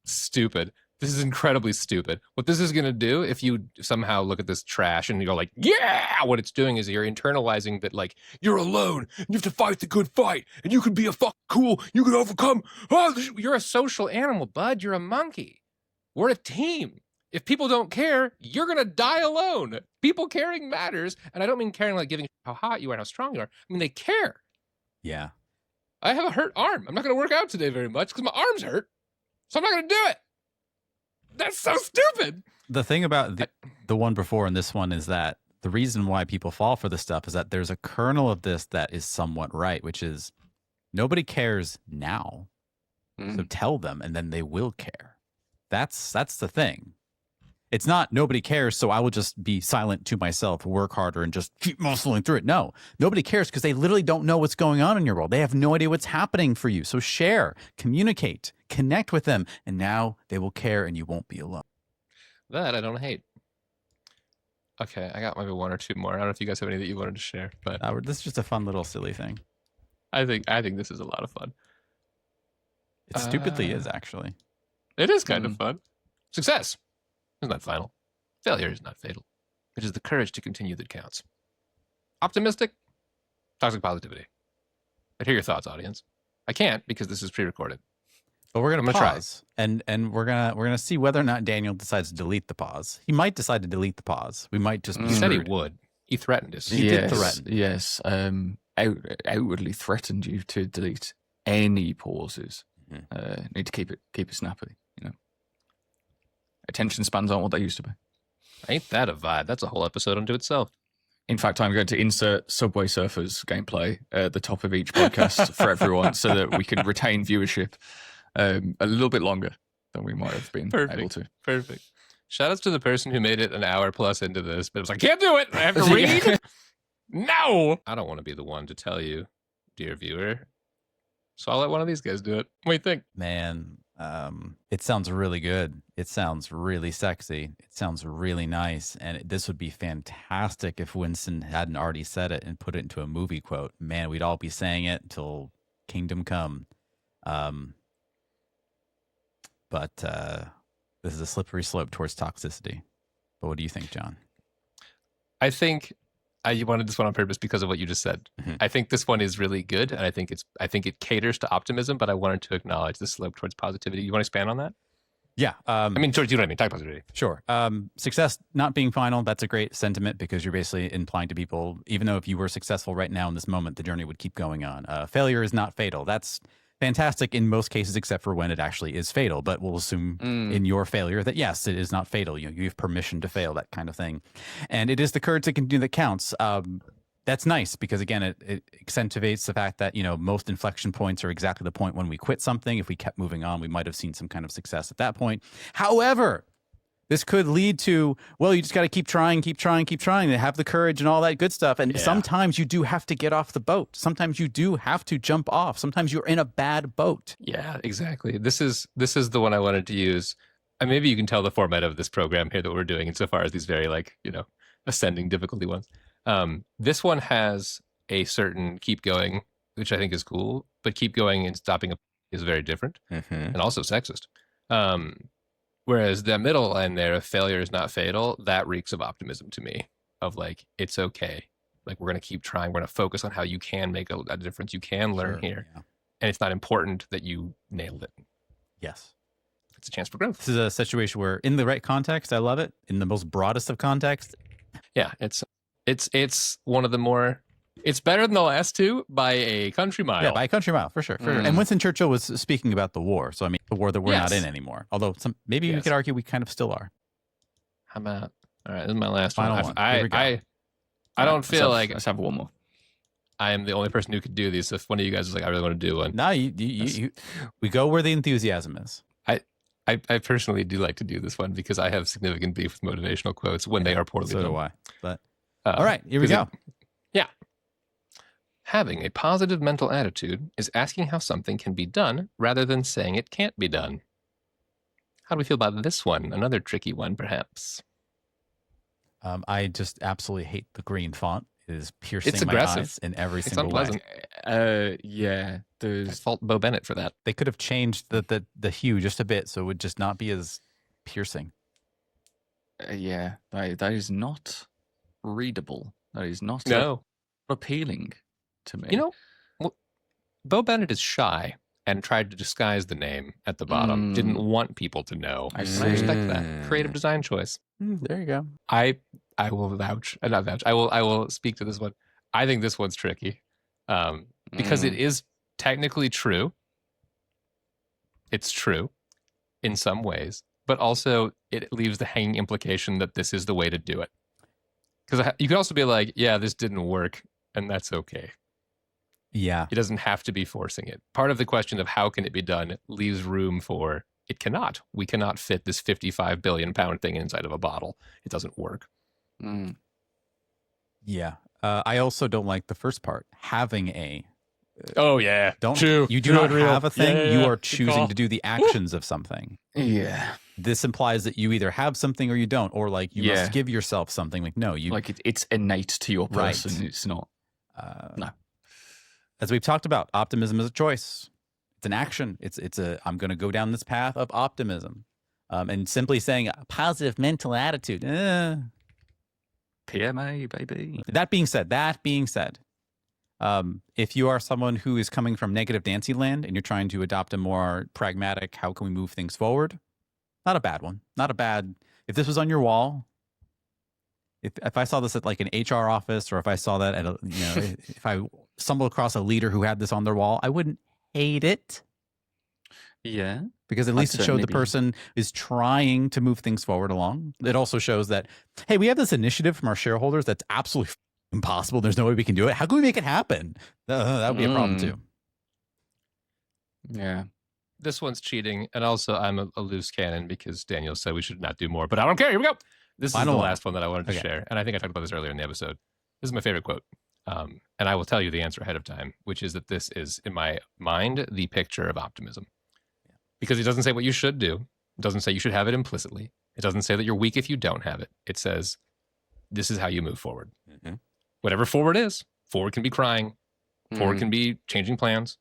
stupid. This is incredibly stupid. What this is going to do, if you somehow look at this trash and you're like, yeah, what it's doing is you're internalizing that, like, you're alone and you have to fight the good fight and you can be a fuck cool, you can overcome. Oh, you're a social animal, bud. You're a monkey. We're a team. If people don't care, you're going to die alone. People caring matters. And I don't mean caring like giving how hot you are and how strong you are. I mean, they care. Yeah. I have a hurt arm. I'm not going to work out today very much because my arm's hurt. So I'm not going to do it. That's so stupid. The thing about the one before and this one is that the reason why people fall for this stuff is that there's a kernel of this that is somewhat right, which is nobody cares now. So tell them and then they will care. That's the thing. It's not nobody cares, so I will just be silent to myself, work harder, and just keep muscling through it. No, nobody cares because they literally don't know what's going on in your world. They have no idea what's happening for you. So share, communicate, connect with them, and now they will care and you won't be alone. That I don't hate. Okay, I got maybe one or two more. I don't know if you guys have any that you wanted to share, but This is just a fun little silly thing. I think this is a lot of fun. It stupidly is, actually. It is kind of fun. Success is not final. Failure is not fatal. It is the courage to continue that counts. Optimistic, toxic positivity. I'd hear your thoughts, audience. I can't because this is pre-recorded. But we're gonna I'm gonna pause, and we're gonna see whether or not Daniel decides to delete the pause. He might decide to delete the pause. We might just. He said he screwed. would. He threatened us. He did threaten. Yes. Outwardly threatened you to delete any pauses. Need to keep it snappy. You know, attention spans aren't what they used to be. Ain't that a vibe? That's a whole episode unto itself. In fact, I'm going to insert Subway Surfers gameplay at the top of each podcast for everyone so that we can retain viewership a little bit longer than we might have been able to. Perfect. Shout outs to the person who made it an hour plus into this, but it was like, can't do it. I have to read. No! I don't want to be the one to tell you, dear viewer. So I'll let one of these guys do it. What do you think? Man, it sounds really good. It sounds really sexy. It sounds really nice. And this would be fantastic if Winston hadn't already said it and put it into a movie quote. Man, we'd all be saying it until Kingdom Come. But this is a slippery slope towards toxicity. But what do you think, John? I think I wanted this one on purpose because of what you just said. Mhm. I think this one is really good, and I think it caters to optimism. But I wanted to acknowledge the slope towards positivity. You want to expand on that? Yeah. I mean, towards you know what I mean. Talk positivity. Sure. Success not being final, that's a great sentiment because you're basically implying to people, even though if you were successful right now in this moment, the journey would keep going on. Failure is not fatal. That's fantastic in most cases, except for when it actually is fatal. But we'll assume in your failure that, yes, it is not fatal. You have permission to fail, that kind of thing. And it is the courage to continue that counts. That's nice because, again, it accentuates the fact that, most inflection points are exactly the point when we quit something. If we kept moving on, we might have seen some kind of success at that point. However, this could lead to, well, you just got to keep trying to have the courage and all that good stuff. And sometimes you do have to get off the boat. Sometimes you do have to jump off. Sometimes you're in a bad boat. Yeah, exactly. This is the one I wanted to use. And maybe you can tell the format of this program here that we're doing insofar as these very ascending difficulty ones. This one has a certain keep going, which I think is cool, but keep going and stopping is very different and also sexist. Whereas the middle line there, if failure is not fatal, that reeks of optimism to me, of it's okay. We're going to keep trying. We're going to focus on how you can make a difference. You can learn here. Yeah. And it's not important that you nailed it. Yes. It's a chance for growth. This is a situation where in the right context, I love it. In the most broadest of context. Yeah, it's one of the more, it's better than the last two by a country mile. Yeah, by a country mile, for sure. And Winston Churchill was speaking about the war. So, I mean, the war that we're not in anymore. Although maybe we could argue we kind of still are. How about, all right, this is my last Final one. one. I don't feel like let's have one more. I am the only person who could do these. If one of you guys is like, I really want to do one. No, we go where the enthusiasm is. I personally do like to do this one because I have significant beef with motivational quotes when they are poorly done. So do I. But all right, here we go. Having a positive mental attitude is asking how something can be done rather than saying it can't be done. How do we feel about this one? Another tricky one, perhaps. I just absolutely hate the green font. It is piercing It's my aggressive. eyes in every It's single unpleasant. way. Yeah, I there's fault Bo Bennett for that. They could have changed the hue just a bit so it would just not be as piercing. that is not readable. That is not appealing to me. Bo Bennett is shy and tried to disguise the name at the bottom. Didn't want people to know. I And see. I respect that. Creative design choice. There you go. I will vouch. Not vouch. I will speak to this one. I think this one's tricky because it is technically true. It's true in some ways, but also it leaves the hanging implication that this is the way to do it. Because you could also be like, yeah, this didn't work, and that's okay. Yeah. It doesn't have to be forcing it. Part of the question of how can it be done leaves room for it cannot. We cannot fit this 55 billion pound thing inside of a bottle. It doesn't work. Yeah. I also don't like the first part. Having a. Oh, yeah. You do not have a thing. Yeah, you are choosing to do the actions of something. Yeah. This implies that you either have something or you don't, or you must give yourself something. No, you it's innate to your person. Right. It's not. No. As we've talked about, optimism is a choice. It's an action. It's a I'm going to go down this path of optimism, and simply saying a positive mental attitude. PMA, baby. That being said, if you are someone who is coming from negative Nancy land and you're trying to adopt a more pragmatic, how can we move things forward? Not a bad one. Not a bad. If this was on your wall, if I saw this at an HR office, or if I saw that at if I stumbled across a leader who had this on their wall, I wouldn't hate it. Yeah. Because at least it showed the person is trying to move things forward along. It also shows that, hey, we have this initiative from our shareholders that's absolutely impossible. There's no way we can do it. How can we make it happen? That would be a problem too. Yeah. This one's cheating. And also I'm a loose cannon because Daniel said we should not do more, but I don't care. Here we go. This is the last one that I wanted to share. And I think I talked about this earlier in the episode. This is my favorite quote. And I will tell you the answer ahead of time, which is that this is, in my mind, the picture of optimism. Because it doesn't say what you should do. It doesn't say you should have it implicitly. It doesn't say that you're weak if you don't have it. It says, this is how you move forward. Mm-hmm. Whatever forward is, forward can be crying. Forward can be changing plans.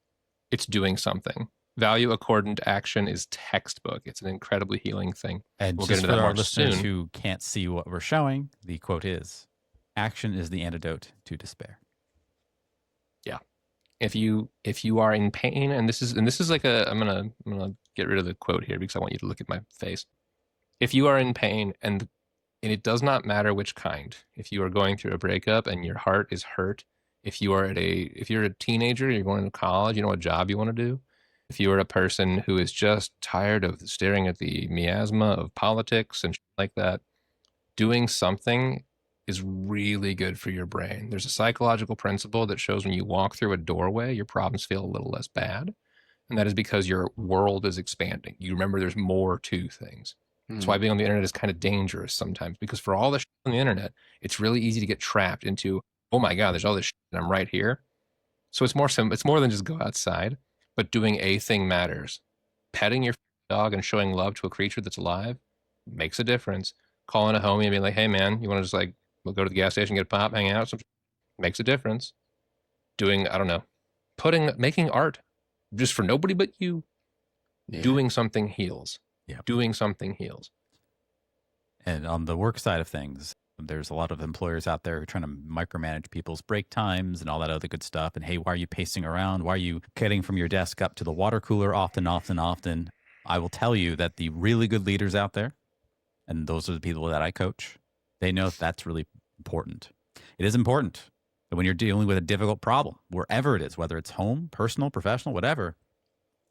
It's doing something. Value accordant action is textbook. It's an incredibly healing thing. And we'll just get into for that our more listeners soon. who can't see what we're showing, the quote is, action is the antidote to despair. Yeah. If you are in pain, and this is like I'm gonna get rid of the quote here because I want you to look at my face. If you are in pain and it does not matter which kind, if you are going through a breakup and your heart is hurt, if you're a teenager, you're going to college, you know what job you want to do, if you are a person who is just tired of staring at the miasma of politics and shit like that, doing something is really good for your brain. There's a psychological principle that shows when you walk through a doorway, your problems feel a little less bad. And that is because your world is expanding. You remember there's more to things. That's why being on the internet is kind of dangerous sometimes, because for all the shit on the internet, it's really easy to get trapped into, oh my God, there's all this shit and I'm right here. So it's more than just go outside, but doing a thing matters. Petting your dog and showing love to a creature that's alive makes a difference. Calling a homie and being like, hey man, you want to just like, we'll go to the gas station, get a pop, hang out, makes a difference. Doing, I don't know, making art just for nobody but you. Yeah. Doing something heals. Yeah. Doing something heals. And on the work side of things, there's a lot of employers out there who are trying to micromanage people's break times and all that other good stuff. And hey, why are you pacing around? Why are you getting from your desk up to the water cooler often? I will tell you that the really good leaders out there, and those are the people that I coach, they know that's really important. It is important that when you're dealing with a difficult problem, wherever it is, whether it's home, personal, professional, whatever,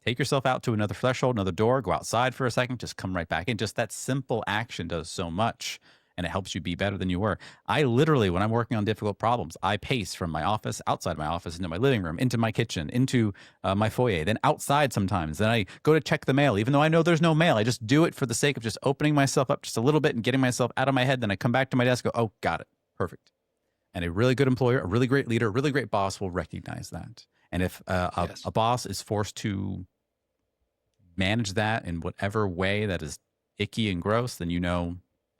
take yourself out to another threshold, another door, go outside for a second, just come right back in. Just that simple action does so much, and it helps you be better than you were. I literally, when I'm working on difficult problems, I pace from my office, outside my office, into my living room, into my kitchen, into my foyer, then outside sometimes. Then I go to check the mail, even though I know there's no mail. I just do it for the sake of just opening myself up just a little bit and getting myself out of my head. Then I come back to my desk, go, oh, got it. Perfect. And a really good employer, a really great leader, a really great boss will recognize that. And if a boss is forced to manage that in whatever way that is icky and gross, then you know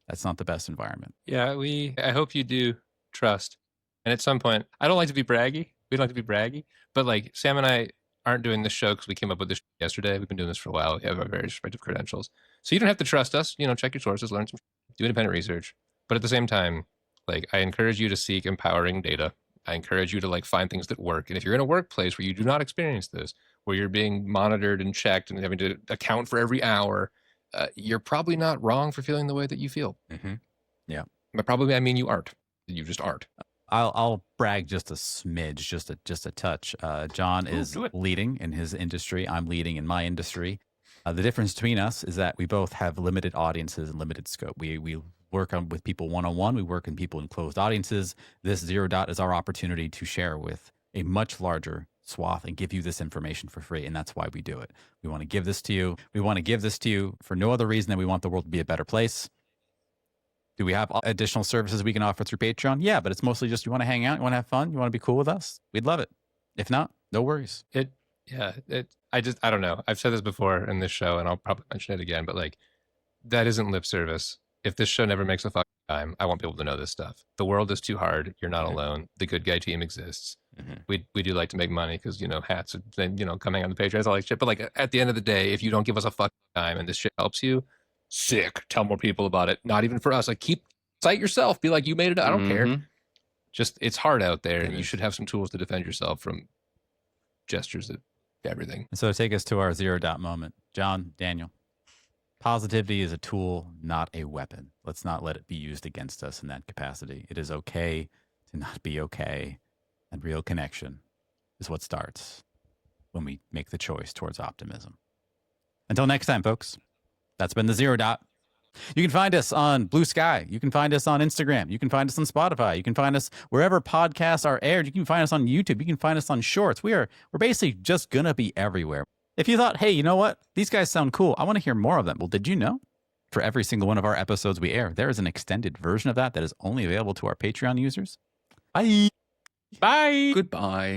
that's not the best environment. Yeah, I hope you do trust. And at some point, I don't like to be braggy. We don't like to be braggy. But like Sam and I aren't doing this show because we came up with this yesterday. We've been doing this for a while. We have our very respective credentials. So you don't have to trust us. You know, check your sources, learn some, do independent research. But at the same time, like I encourage you to seek empowering data. I encourage you to like find things that work. And if you're in a workplace where you do not experience this, where you're being monitored and checked and having to account for every hour, you're probably not wrong for feeling the way that you feel. Mm-hmm. Yeah. But probably, I mean, you aren't. You just aren't. I'll brag just a smidge, just a touch. John is leading in his industry. I'm leading in my industry. The difference between us is that we both have limited audiences and limited scope. We work with people one-on-one. We work in people in closed audiences. This Zero Dot is our opportunity to share with a much larger swath and give you this information for free. And that's why we do it. We want to give this to you. We want to give this to you for no other reason than we want the world to be a better place. Do we have additional services we can offer through Patreon? Yeah, but it's mostly just you want to hang out, you want to have fun, you want to be cool with us. We'd love it. If not, no worries. I don't know. I've said this before in this show and I'll probably mention it again, but like that isn't lip service. If this show never makes a fucking time, I want people to know this stuff. The world is too hard. You're not alone. The Good Guy team exists. Mm-hmm. We do like to make money because, you know, hats and, you know, coming on the Patreon, all that shit. But like at the end of the day, if you don't give us a fucking time and this shit helps you, sick. Tell more people about it. Not even for us. Like cite yourself. Be like, you made it. I don't care. Just, it's hard out there and you should have some tools to defend yourself from gestures of everything. And so take us to our Zero Dot moment. John, Daniel. Positivity is a tool, not a weapon. Let's not let it be used against us in that capacity. It is okay to not be okay, and real connection is what starts when we make the choice towards optimism. Until next time, folks, that's been the Zero Dot. You can find us on Blue Sky. You can find us on Instagram. You can find us on Spotify. You can find us wherever podcasts are aired. You can find us on YouTube. You can find us on Shorts. We're basically just going to be everywhere. If you thought, hey, you know what? These guys sound cool. I want to hear more of them. Well, did you know? For every single one of our episodes we air, there is an extended version of that is only available to our Patreon users. Bye. Bye. Goodbye.